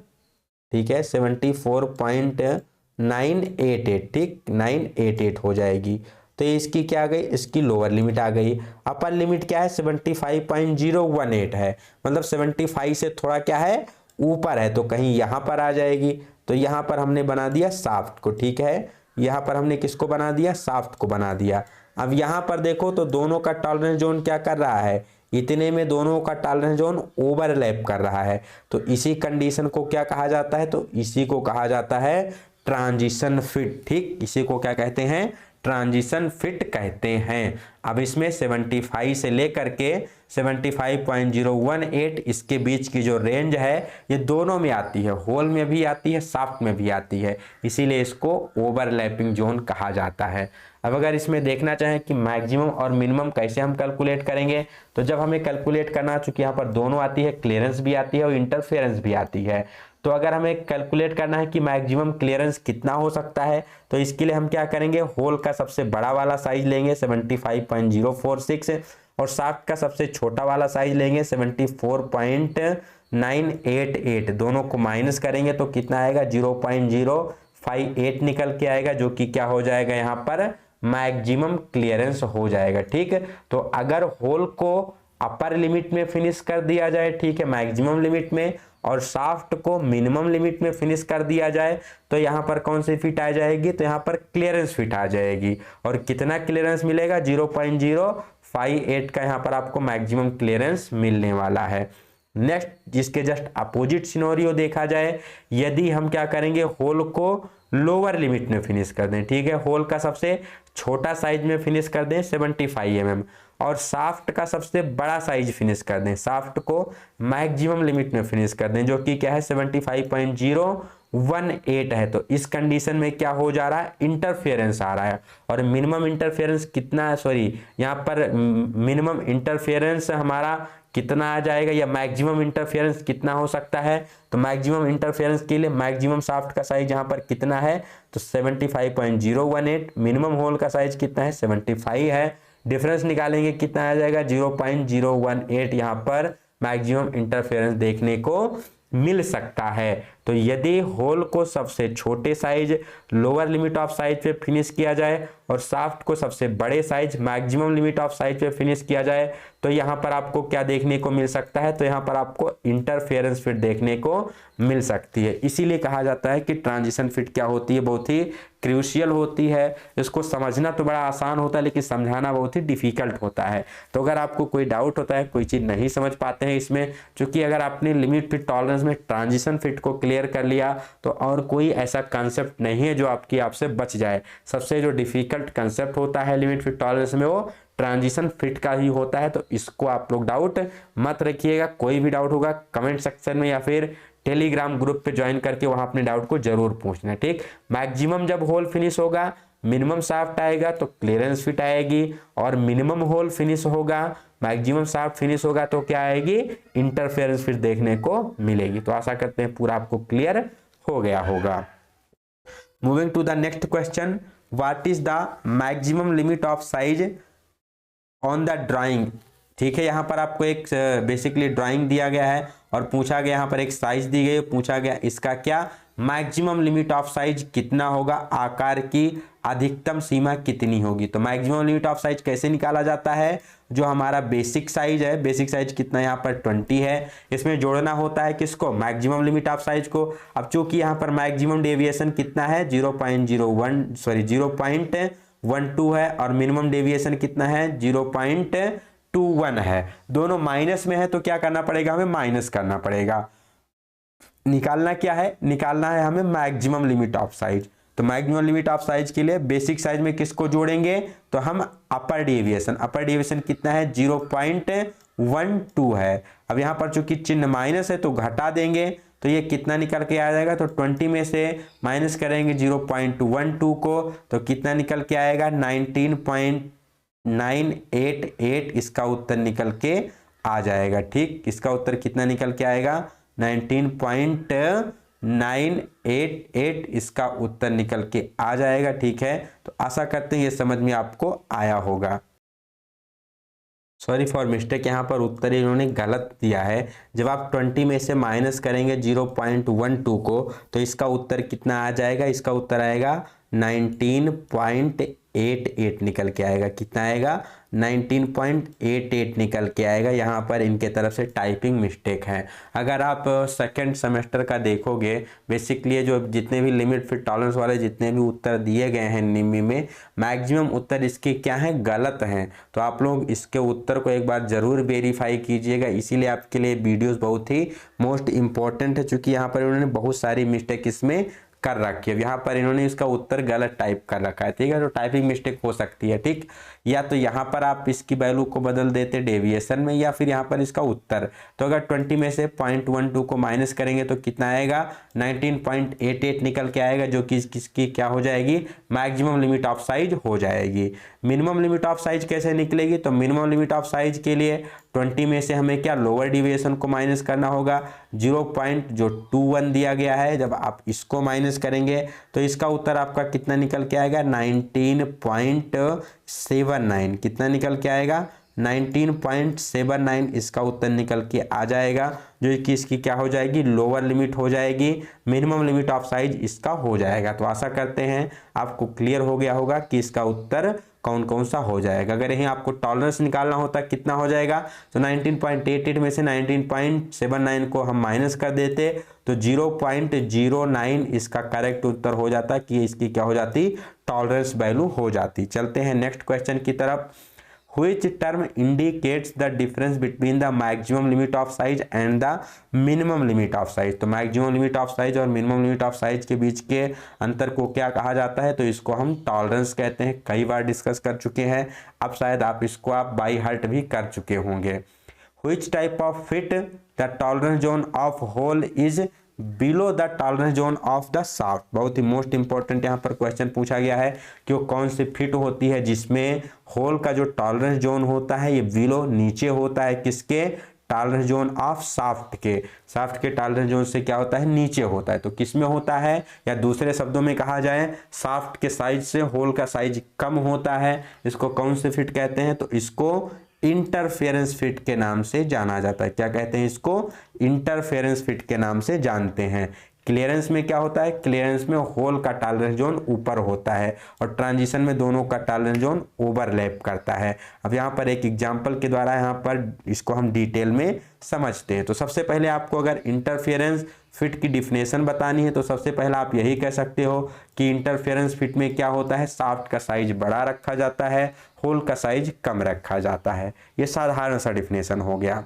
ठीक है 74.988, ठीक 988 हो जाएगी। तो ये इसकी क्या आ गई, इसकी लोअर लिमिट आ गई। अपर लिमिट क्या है 75.018 है, मतलब 75 से थोड़ा क्या है ऊपर है, तो कहीं यहाँ पर आ जाएगी। तो यहाँ पर हमने बना दिया साफ्ट को, ठीक है, यहाँ पर हमने किसको बना दिया, साफ्ट को बना दिया। अब यहाँ पर देखो तो दोनों का टॉलरेंस जोन क्या कर रहा है, इतने में दोनों का टॉलरेंस जोन ओवरलैप कर रहा है, तो इसी कंडीशन को क्या कहा जाता है, तो इसी को कहा जाता है ट्रांजिशन फिट, ठीक, इसी को क्या कहते हैं, ट्रांजिशन फिट कहते हैं। अब इसमें 75 से लेकर के 75.018 इसके बीच की जो रेंज है ये दोनों में आती है, होल में भी आती है, साफ्ट में भी आती है, इसीलिए इसको ओवरलैपिंग जोन कहा जाता है। अब अगर इसमें देखना चाहें कि मैक्सिमम और मिनिमम कैसे हम कैलकुलेट करेंगे, तो जब हमें कैलकुलेट करना, चूंकि यहाँ पर दोनों आती है, क्लियरेंस भी आती है और इंटरफेरेंस भी आती है, तो अगर हमें कैलकुलेट करना है कि मैक्सिमम क्लियरेंस कितना हो सकता है, तो इसके लिए हम क्या करेंगे, होल का सबसे बड़ा वाला साइज लेंगे 75.046 और साफ्ट का सबसे छोटा वाला साइज लेंगे 74.988, दोनों को माइनस करेंगे तो कितना आएगा 0.058 निकल के आएगा, जो कि क्या हो जाएगा यहाँ पर मैक्सिमम क्लियरेंस हो जाएगा, ठीक। तो अगर होल को अपर लिमिट में फिनिश कर दिया जाए, ठीक है, मैक्सिमम लिमिट में, और शाफ्ट को मिनिमम लिमिट में फिनिश कर दिया जाए, तो यहाँ पर कौन सी फिट आ जाएगी, तो यहाँ पर क्लियरेंस फिट आ जाएगी। और कितना क्लियरेंस मिलेगा 0.058 का यहाँ पर आपको मैक्सिमम क्लियरेंस मिलने वाला है। नेक्स्ट, जिसके जस्ट अपोजिट सिनेरियो देखा जाए, यदि हम क्या करेंगे, होल को लोअर लिमिट में फिनिश कर दें, ठीक है, होल का सबसे छोटा साइज में फिनिश कर दें 75 mm और साफ्ट का सबसे बड़ा साइज फिनिश कर दें, साफ्ट को मैक्सिमम लिमिट में फिनिश कर दें, जो कि क्या है 75.018 है। तो इस कंडीशन में क्या हो जा रहा है, इंटरफेरेंस आ रहा है, और मिनिमम इंटरफेरेंस कितना है, सॉरी यहाँ पर मिनिमम इंटरफेरेंस हमारा कितना आ जाएगा, या मैक्सिमम इंटरफेरेंस कितना हो सकता है, तो मैक्सिमम इंटरफेरेंस के लिए मैक्सिमम शाफ्ट का साइज यहाँ पर कितना है, तो 75.018, मिनिमम होल का साइज कितना है 75 है, डिफरेंस निकालेंगे कितना आ जाएगा 0.018, यहाँ पर मैक्सिमम इंटरफेरेंस देखने को मिल सकता है। तो यदि होल को सबसे छोटे size lower limit of size पे फिनिश किया जाए और शाफ्ट को सबसे बड़े size maximum limit of size पे फिनिश किया जाए, तो यहाँ पर आपको क्या देखने को मिल सकता है, तो यहाँ पर आपको इंटरफेरेंस फिट देखने को मिल सकती है। इसीलिए कहा जाता है कि ट्रांजिशन फिट क्या होती है, बहुत ही क्रूशियल होती है। इसको समझना तो बड़ा आसान होता है, लेकिन समझाना बहुत ही डिफिकल्ट होता है। तो अगर आपको कोई डाउट होता है, कोई चीज़ नहीं समझ पाते हैं इसमें, क्योंकि अगर आपने लिमिट फिट टॉलरेंस में ट्रांजिशन फिट को क्लियर कर लिया, तो और कोई ऐसा कंसेप्ट नहीं है जो आपसे बच जाए। सबसे जो डिफिकल्ट कंसेप्ट होता है लिमिट फिट टॉलरेंस में, वो ट्रांजिशन फिट का ही होता है। तो इसको आप लोग डाउट मत रखिएगा। कोई भी डाउट होगा कमेंट सेक्शन में या फिर टेलीग्राम ग्रुप पे ज्वाइन करके वहां अपने डाउट को जरूर पूछना, ठीक। मैक्सिमम जब होल फिनिश होगा, मिनिमम शाफ्ट आएगा तो क्लियरेंस फिट आएगी, और मिनिमम होल फिनिश होगा, मैक्सिमम शाफ्ट फिनिश होगा तो क्या आएगी, इंटरफेरेंस फिट देखने को मिलेगी। तो आशा करते हैं पूरा आपको क्लियर हो गया होगा। Moving to the next question, what is the maximum limit of size on the drawing. ठीक है, यहाँ पर आपको एक बेसिकली ड्राइंग दिया गया है और पूछा गया, यहाँ पर एक साइज दी गई, पूछा गया इसका क्या मैक्सिमम लिमिट ऑफ साइज कितना होगा, आकार की अधिकतम सीमा कितनी होगी। तो मैक्सिमम लिमिट ऑफ साइज कैसे निकाला जाता है, जो हमारा बेसिक साइज है, बेसिक साइज कितना यहाँ पर 20 है, इसमें जोड़ना होता है किसको, मैक्सिमम लिमिट ऑफ साइज को। अब चूंकि यहाँ पर मैक्सिमम डेविएशन कितना है 0.12 है और मिनिमम डेविएशन कितना है 0.21 है, दोनों माइनस में है, तो क्या करना पड़ेगा, हमें माइनस करना पड़ेगा। निकालना क्या है, निकालना है हमें मैक्सिमम लिमिट ऑफ साइज। तो मैक्सिमम लिमिट ऑफ साइज के लिए बेसिक साइज में किसको जोड़ेंगे, तो हम अपर डेविएशन कितना है 0.12 है। अब यहाँ पर चूंकि चिन्ह माइनस है तो घटा देंगे, तो ये कितना निकल के आ जाएगा, तो 20 में से माइनस करेंगे 0.12 को तो कितना निकल के आएगा 19.988 इसका उत्तर निकल के आ जाएगा। ठीक, इसका उत्तर कितना निकल के आएगा 19.988 इसका उत्तर निकल के आ जाएगा। ठीक है, तो आशा करते हैं ये समझ में आपको आया होगा। सॉरी फॉर मिस्टेक, यहाँ पर उत्तर इन्होंने गलत दिया है। जब आप 20 में से माइनस करेंगे 0.12 को तो इसका उत्तर कितना आ जाएगा, इसका उत्तर आएगा 19.88 निकल के आएगा। कितना आएगा 19.88 निकल के आएगा। यहाँ पर इनके तरफ से टाइपिंग मिस्टेक है। अगर आप सेकंड सेमेस्टर का देखोगे, बेसिकली जो जितने भी लिमिट फिट टॉलरेंस वाले जितने भी उत्तर दिए गए हैं निम्मी में, मैक्सिमम उत्तर इसके क्या हैं, गलत हैं। तो आप लोग इसके उत्तर को एक बार जरूर वेरीफाई कीजिएगा। इसीलिए आपके लिए वीडियोस बहुत ही मोस्ट इंपॉर्टेंट है, चूंकि यहाँ पर उन्होंने बहुत सारी मिस्टेक इसमें कर रखी है। यहाँ पर इन्होंने इसका उत्तर गलत टाइप कर रखा है। ठीक है, तो टाइपिंग मिस्टेक हो सकती है। ठीक, या तो यहाँ पर आप इसकी वैल्यू को बदल देते डेविएशन में, या फिर यहाँ पर इसका उत्तर। तो अगर 20 में से 0.12 को माइनस करेंगे तो कितना आएगा 19.88 निकल के आएगा, जो कि किसकी क्या हो जाएगी, मैक्सिमम लिमिट ऑफ साइज हो जाएगी। मिनिमम लिमिट ऑफ साइज कैसे निकलेगी, तो मिनिमम लिमिट ऑफ साइज के लिए 20 में से हमें क्या लोअर डेविएशन को माइनस करना होगा 0.21 दिया गया है। जब आप इसको माइनस करेंगे तो इसका उत्तर आपका कितना निकल के आएगा 19.79। कितना निकल के आएगा 19.79 इसका उत्तर निकल के आ जाएगा, जो कि इसकी क्या हो जाएगी, लोअर लिमिट हो जाएगी। मिनिमम लिमिट ऑफ साइज इसका हो जाएगा। तो आशा करते हैं आपको क्लियर हो गया होगा कि इसका उत्तर कौन कौन सा हो जाएगा। अगर यहीं आपको टॉलरेंस निकालना होता कितना हो जाएगा, तो 19.88 में से 19.79 को हम माइनस कर देते तो 0.09 इसका करेक्ट उत्तर हो जाता, कि इसकी क्या हो जाती, टॉलरेंस वैल्यू हो जाती। चलते हैं नेक्स्ट क्वेश्चन की तरफ। Which term indicates the difference between the maximum limit of size and the minimum limit of size? तो maximum limit of size और minimum limit of size के बीच के अंतर को क्या कहा जाता है, तो इसको हम टॉलरेंस कहते हैं। कई बार डिस्कस कर चुके हैं, अब शायद आप इसको बाई हार्ट भी कर चुके होंगे। Which type of fit the tolerance zone of hole is below the tolerance zone of the shaft? बहुत ही मोस्ट इंपॉर्टेंट यहाँ पर क्वेश्चन पूछा गया है कि वो कौन सी फिट होती है जिसमें होल का जो टॉलरेंस जोन होता है ये बिलो नीचे होता है, किसके, टॉलरेंस जोन ऑफ शाफ्ट के। शाफ्ट के टॉलरेंस जोन से क्या होता है, नीचे होता है। तो किस में होता है, या दूसरे शब्दों में कहा जाए शाफ्ट के साइज से होल का साइज कम होता है, इसको कौन से फिट कहते हैं, तो इसको इंटरफेरेंस फिट के नाम से जाना जाता है। क्या कहते हैं इसको, इंटरफेरेंस फिट के नाम से जानते हैं। क्लियरेंस में क्या होता है, क्लियरेंस में होल का टॉलरेंस जोन ऊपर होता है और ट्रांजिशन में दोनों का टॉलरेंस जोन ओवरलैप करता है। अब यहाँ पर एक एग्जांपल के द्वारा यहाँ पर इसको हम डिटेल में समझते हैं। तो सबसे पहले आपको अगर इंटरफेरेंस फिट की डिफिनेशन बतानी है तो सबसे पहला आप यही कह सकते हो कि इंटरफेरेंस फिट में क्या होता है, शाफ्ट का साइज बड़ा रखा जाता है, होल का साइज कम रखा जाता है। ये साधारण सा डिफिनेशन हो गया।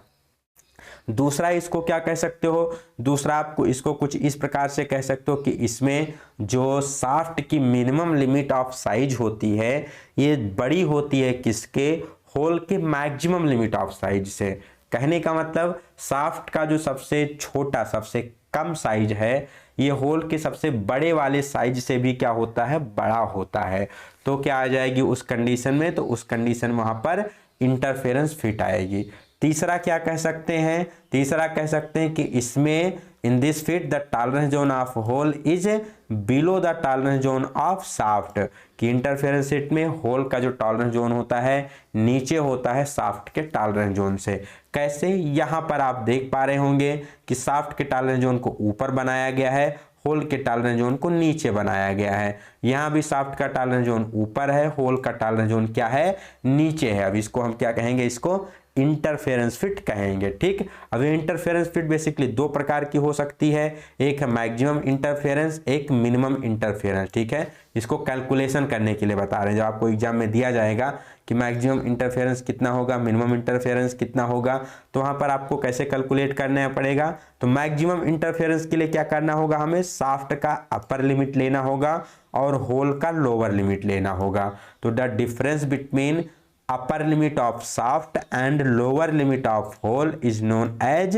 दूसरा इसको क्या कह सकते हो, दूसरा आपको इसको कुछ इस प्रकार से कह सकते हो कि इसमें जो शाफ्ट की मिनिमम लिमिट ऑफ साइज होती है ये बड़ी होती है किसके, होल के मैक्सिमम लिमिट ऑफ साइज से। कहने का मतलब शाफ्ट का जो सबसे छोटा सबसे कम साइज है ये होल के सबसे बड़े वाले साइज से भी क्या होता है, बड़ा होता है। तो क्या आ जाएगी उस कंडीशन में, तो उस कंडीशन में वहां पर इंटरफेरेंस फिट आएगी। तीसरा क्या कह सकते हैं, तीसरा कह सकते हैं कि इसमें in this fit the tolerance zone of hole is below the tolerance zone of shaft, कि इंटरफेरेंस फिट में होल का जो टॉलरेंस जोन होता है नीचे होता है शाफ्ट के टॉलरेंस जोन से। कैसे, यहाँ पर आप देख पा रहे होंगे कि शाफ्ट के टॉलरेंस जोन को ऊपर बनाया गया है, होल के टॉलरेंस जोन को नीचे बनाया गया है। यहाँ भी शाफ्ट का टॉलरेंस जोन ऊपर है, होल का टॉलरेंस जोन क्या है, नीचे है। अब इसको हम क्या कहेंगे, इसको इंटरफेरेंस फिट कहेंगे। ठीक, अब ये इंटरफेरेंस फिट बेसिकली दो प्रकार की हो सकती है, एक है मैक्सिमम इंटरफेरेंस, एक मिनिमम इंटरफेरेंस। ठीक है, इसको कैलकुलेशन करने के लिए बता रहे हैं, जब आपको एग्जाम में दिया जाएगा कि मैक्सिमम इंटरफेरेंस कितना होगा, मिनिमम इंटरफेरेंस कितना होगा, तो वहां पर आपको कैसे कैलकुलेट करना पड़ेगा। तो मैक्सिमम इंटरफेरेंस के लिए क्या करना होगा, हमें शाफ्ट का अपर लिमिट लेना होगा और होल का लोअर लिमिट लेना होगा। तो the difference between upper limit of shaft and lower limit of hole is known as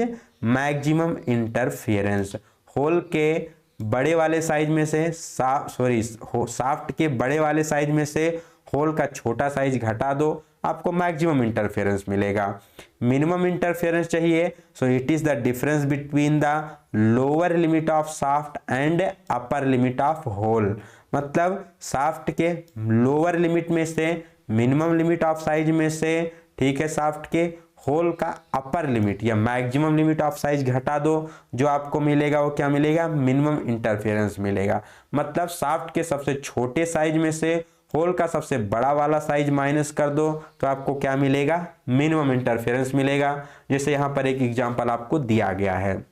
maximum interference। Hole के बड़े वाले साइज में से शाफ्ट के बड़े वाले साइज में से होल का छोटा साइज घटा दो, आपको मैक्सिमम इंटरफेरेंस मिलेगा। मिनिमम इंटरफेरेंस चाहिए, so it is the difference between the lower limit of shaft and upper limit of hole. मतलब शाफ्ट के लोअर लिमिट में से, मिनिमम लिमिट ऑफ साइज में से, ठीक है, शाफ्ट के होल का अपर लिमिट या मैक्सिमम लिमिट ऑफ साइज घटा दो, जो आपको मिलेगा वो क्या मिलेगा, मिनिमम इंटरफेरेंस मिलेगा। मतलब शाफ्ट के सबसे छोटे साइज में से होल का सबसे बड़ा वाला साइज माइनस कर दो तो आपको क्या मिलेगा, मिनिमम इंटरफेरेंस मिलेगा। जैसे यहाँ पर एक एग्जांपल आपको दिया गया है,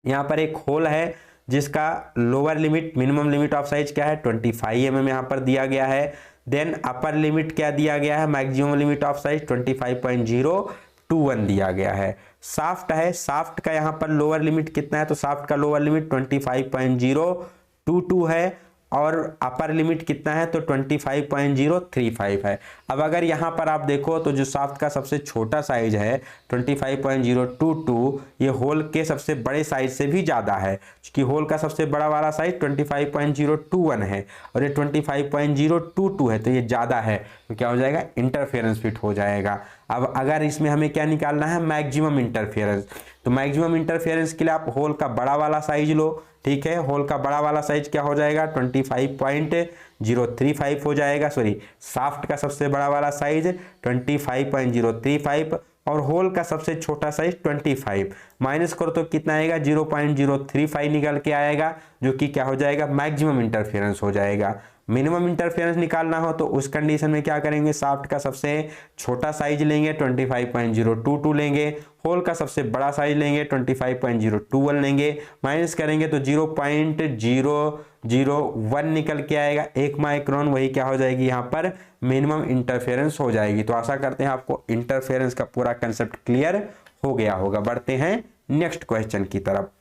यहाँ पर एक होल है जिसका lower limit, minimum limit of size क्या है 25 mm यहाँ पर दिया गया है। देन अपर लिमिट क्या दिया गया है, मैक्सिमम लिमिट ऑफ साइज 25.021 दिया गया है। शाफ्ट है, शाफ्ट का यहाँ पर लोअर लिमिट कितना है, तो शाफ्ट का लोअर लिमिट 25.022 है और अपर लिमिट कितना है, तो 25.035 है। अब अगर यहाँ पर आप देखो तो जो शाफ्ट का सबसे छोटा साइज है 25.022, ये होल के सबसे बड़े साइज से भी ज़्यादा है, क्योंकि होल का सबसे बड़ा वाला साइज 25.021 है और ये 25.022 है, तो ये ज़्यादा है, तो क्या हो जाएगा, इंटरफेरेंस फिट हो जाएगा। अब अगर इसमें हमें क्या निकालना है, मैक्सिमम इंटरफेरेंस, तो मैक्सिमम इंटरफेरेंस के लिए आप होल का बड़ा वाला साइज लो। ठीक है, होल का बड़ा वाला साइज क्या हो जाएगा, 25.035 हो जाएगा, सॉरी, शाफ्ट का सबसे बड़ा वाला साइज 25.035 और होल का सबसे छोटा साइज 25, माइनस करो तो कितना आएगा, 0.035 निकल के आएगा, जो कि क्या हो जाएगा, मैक्सिमम इंटरफेरेंस हो जाएगा। मिनिमम इंटरफेरेंस निकालना हो तो उस कंडीशन में क्या करेंगे, शाफ्ट का सबसे छोटा साइज लेंगे 25.022 लेंगे, होल का सबसे बड़ा साइज लेंगे 25.021 लेंगे, माइनस करेंगे तो 0.001 निकल के आएगा, 1 माइक्रोन, वही क्या हो जाएगी, यहाँ पर मिनिमम इंटरफेरेंस हो जाएगी। तो आशा करते हैं आपको इंटरफेरेंस का पूरा कंसेप्ट क्लियर हो गया होगा। बढ़ते हैं नेक्स्ट क्वेश्चन की तरफ।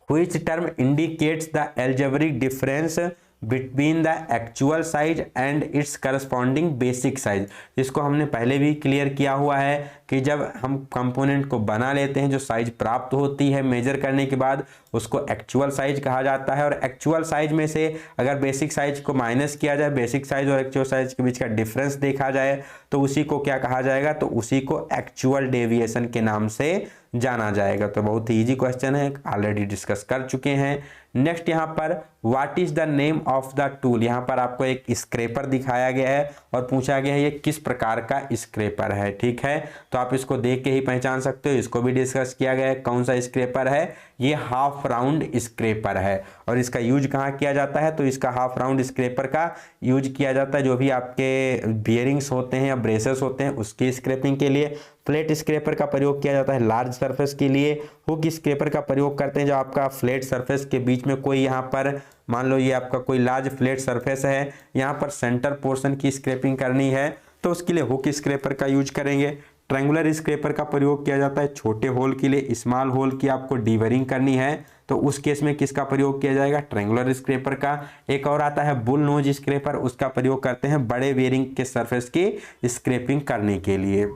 Which term indicates the algebraic difference between the actual size and it's corresponding basic size. इसको हमने पहले भी क्लियर किया हुआ है कि जब हम कंपोनेंट को बना लेते हैं, जो साइज प्राप्त होती है मेजर करने के बाद, उसको एक्चुअल साइज कहा जाता है। और एक्चुअल साइज में से अगर बेसिक साइज को माइनस किया जाए, बेसिक साइज और एक्चुअल साइज के बीच का डिफरेंस देखा जाए, तो उसी को क्या कहा जाएगा, तो उसी को एक्चुअल डेविएशन के नाम से जाना जाएगा। तो बहुत ही इजी क्वेश्चन है, ऑलरेडी डिस्कस कर चुके हैं। नेक्स्ट यहाँ पर what is the name of the tool, यहाँ पर आपको एक स्क्रैपर दिखाया गया है और पूछा गया है ये किस प्रकार का स्क्रैपर है। ठीक है, तो आप इसको देख के ही पहचान सकते हो, इसको भी डिस्कस किया गया है। कौन सा स्क्रैपर है, ये हाफ राउंड स्क्रैपर है। और इसका यूज कहाँ किया जाता है, तो इसका हाफ राउंड स्क्रैपर का यूज किया जाता है जो भी आपके बियरिंग्स होते हैं या ब्रेसेस होते हैं उसकी स्क्रैपिंग के लिए। फ्लैट स्क्रैपर का प्रयोग किया जाता है लार्ज सरफेस के लिए। हुक स्क्रैपर का प्रयोग करते हैं जो आपका फ्लैट सरफेस के बीच में कोई, यहाँ पर मान लो ये आपका कोई लार्ज फ्लैट सरफेस है, यहाँ पर सेंटर पोर्शन की स्क्रैपिंग करनी है तो उसके लिए हुक स्क्रैपर का यूज करेंगे। ट्रायंगुलर स्क्रैपर का प्रयोग किया जाता है छोटे होल के लिए, स्मॉल होल की आपको डीबरिंग करनी है तो उस केस में किसका प्रयोग किया जाएगा, ट्रायंगुलर स्क्रैपर का। एक और आता है बुल नोज स्क्रैपर, उसका प्रयोग करते हैं बड़े बेरिंग के सरफेस की स्क्रैपिंग करने के लिए।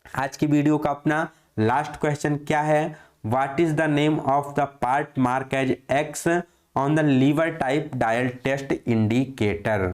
आज की वीडियो का अपना लास्ट क्वेश्चन क्या है, what is the name of the part mark as X on the lever type dial test indicator.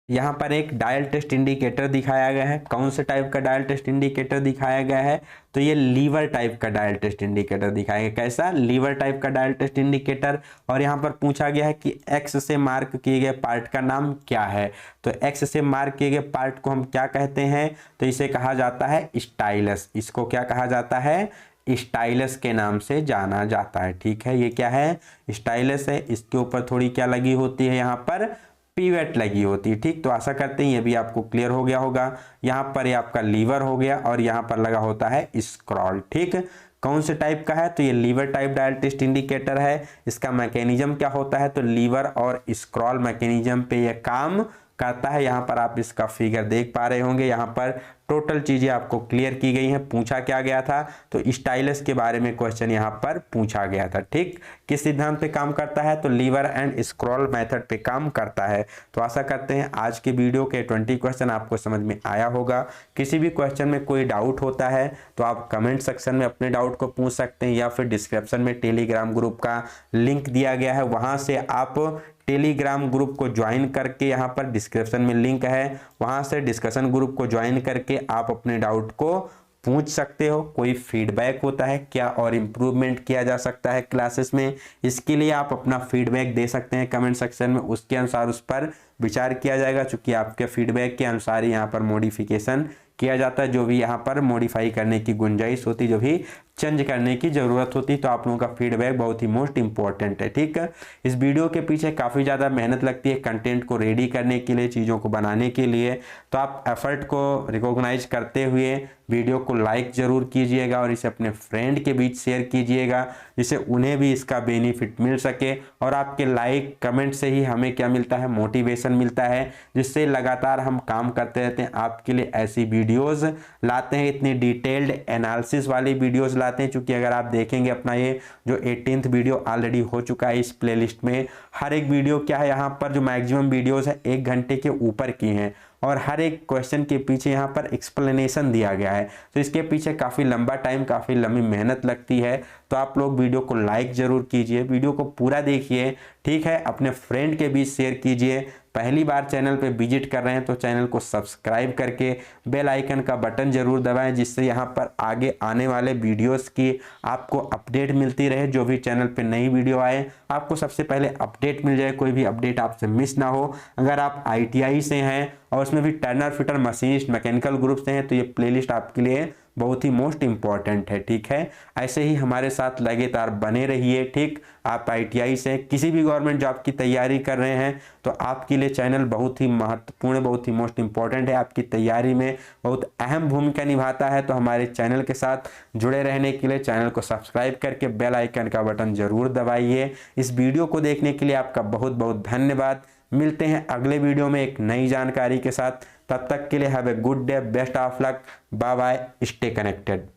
यहाँ पर एक डायल टेस्ट इंडिकेटर दिखाया गया है। कौन से टाइप का डायल टेस्ट इंडिकेटर दिखाया गया है, तो ये लीवर टाइप का डायल टेस्ट इंडिकेटर दिखाया गया। कैसा, लीवर टाइप का डायल टेस्ट इंडिकेटर। और यहाँ पर पूछा गया है कि एक्स से मार्क किए गए पार्ट का नाम क्या है, तो एक्स से मार्क किए गए पार्ट को हम क्या कहते हैं, तो इसे कहा जाता है स्टाइलस। इसको क्या कहा जाता है, स्टाइलस के नाम से जाना जाता है। ठीक है, ये क्या है, स्टाइलस है। इसके ऊपर थोड़ी क्या लगी होती है, यहाँ पर पीवेट लगी होती है। ठीक, तो आशा करते हैं ये भी आपको क्लियर हो गया होगा। यहाँ पर ये आपका लीवर हो गया और यहाँ पर लगा होता है स्क्रॉल। ठीक, कौन से टाइप का है? तो ये lever type dial test indicator है। इसका मैकेनिज्म क्या होता है? तो लीवर और स्क्रॉल मैकेनिज्म पे ये काम करता है। यहाँ पर आप इसका फिगर देख पा रहे होंगे। यहाँ पर टोटल चीजें आपको क्लियर की गई हैं। पूछा क्या गया था? तो स्टाइलस के बारे में क्वेश्चन यहाँ पर पूछा गया था। ठीक, किस सिद्धांत पे काम करता है? तो लीवर एंड स्क्रॉल मेथड पे काम करता है। तो आशा करते हैं आज के वीडियो के 20 क्वेश्चन आपको समझ में आया होगा। किसी भी क्वेश्चन में कोई डाउट होता है तो आप कमेंट सेक्शन में अपने डाउट को पूछ सकते हैं, या फिर डिस्क्रिप्शन में टेलीग्राम ग्रुप का लिंक दिया गया है, वहां से आप टेलीग्राम ग्रुप को ज्वाइन करके, यहाँ पर डिस्क्रिप्शन में लिंक है, वहां से डिस्कशन ग्रुप को ज्वाइन करके आप अपने डाउट को पूछ सकते हो। कोई फीडबैक होता है क्या और इम्प्रूवमेंट किया जा सकता है क्लासेस में, इसके लिए आप अपना फीडबैक दे सकते हैं कमेंट सेक्शन में। उसके अनुसार उस पर विचार किया जाएगा, चूंकि आपके फीडबैक के अनुसार ही यहाँ पर मॉडिफिकेशन किया जाता है। जो भी यहाँ पर मॉडिफाई करने की गुंजाइश होती, जो भी चेंज करने की जरूरत होती, तो आप लोगों का फीडबैक बहुत ही मोस्ट इंपॉर्टेंट है। ठीक है, इस वीडियो के पीछे काफ़ी ज़्यादा मेहनत लगती है कंटेंट को रेडी करने के लिए, चीज़ों को बनाने के लिए। तो आप एफर्ट को रिकॉग्नाइज करते हुए वीडियो को लाइक जरूर कीजिएगा और इसे अपने फ्रेंड के बीच शेयर कीजिएगा, जिससे उन्हें भी इसका बेनिफिट मिल सके। और आपके लाइक कमेंट से ही हमें क्या मिलता है? मोटिवेशन मिलता है, जिससे लगातार हम काम करते रहते हैं। आपके लिए ऐसी वीडियोस लाते हैं, इतनी डिटेल्ड एनालिसिस वाली वीडियोस लाते हैं। चूंकि अगर आप देखेंगे अपना ये जो 18th वीडियो ऑलरेडी हो चुका है इस प्लेलिस्ट में, हर एक वीडियो क्या है, यहाँ पर जो मैक्सिमम वीडियोस है 1 घंटे के ऊपर की हैं, और हर एक क्वेश्चन के पीछे यहाँ पर एक्सप्लेनेशन दिया गया है। तो इसके पीछे काफ़ी लंबा टाइम, काफ़ी लंबी मेहनत लगती है। तो आप लोग वीडियो को लाइक जरूर कीजिए, वीडियो को पूरा देखिए। ठीक है, अपने फ्रेंड के बीच शेयर कीजिए। पहली बार चैनल पे विजिट कर रहे हैं तो चैनल को सब्सक्राइब करके बेल आइकन का बटन जरूर दबाएं, जिससे यहाँ पर आगे आने वाले वीडियोस की आपको अपडेट मिलती रहे। जो भी चैनल पे नई वीडियो आए आपको सबसे पहले अपडेट मिल जाए, कोई भी अपडेट आपसे मिस ना हो। अगर आप ITI से हैं और उसमें भी Turner fitter machinist mechanical group से हैं तो ये प्लेलिस्ट आपके लिए बहुत ही मोस्ट इंपॉर्टेंट है। ठीक है, ऐसे ही हमारे साथ लगातार बने रहिए। ठीक, आप ITI से किसी भी गवर्नमेंट जॉब की तैयारी कर रहे हैं तो आपके लिए चैनल बहुत ही महत्वपूर्ण, बहुत ही मोस्ट इंपॉर्टेंट है, आपकी तैयारी में बहुत अहम भूमिका निभाता है। तो हमारे चैनल के साथ जुड़े रहने के लिए चैनल को सब्सक्राइब करके बेल आइकन का बटन जरूर दबाइए। इस वीडियो को देखने के लिए आपका बहुत बहुत धन्यवाद। मिलते हैं अगले वीडियो में एक नई जानकारी के साथ। तब तक के लिए have a good day, best of luck, bye bye, stay connected.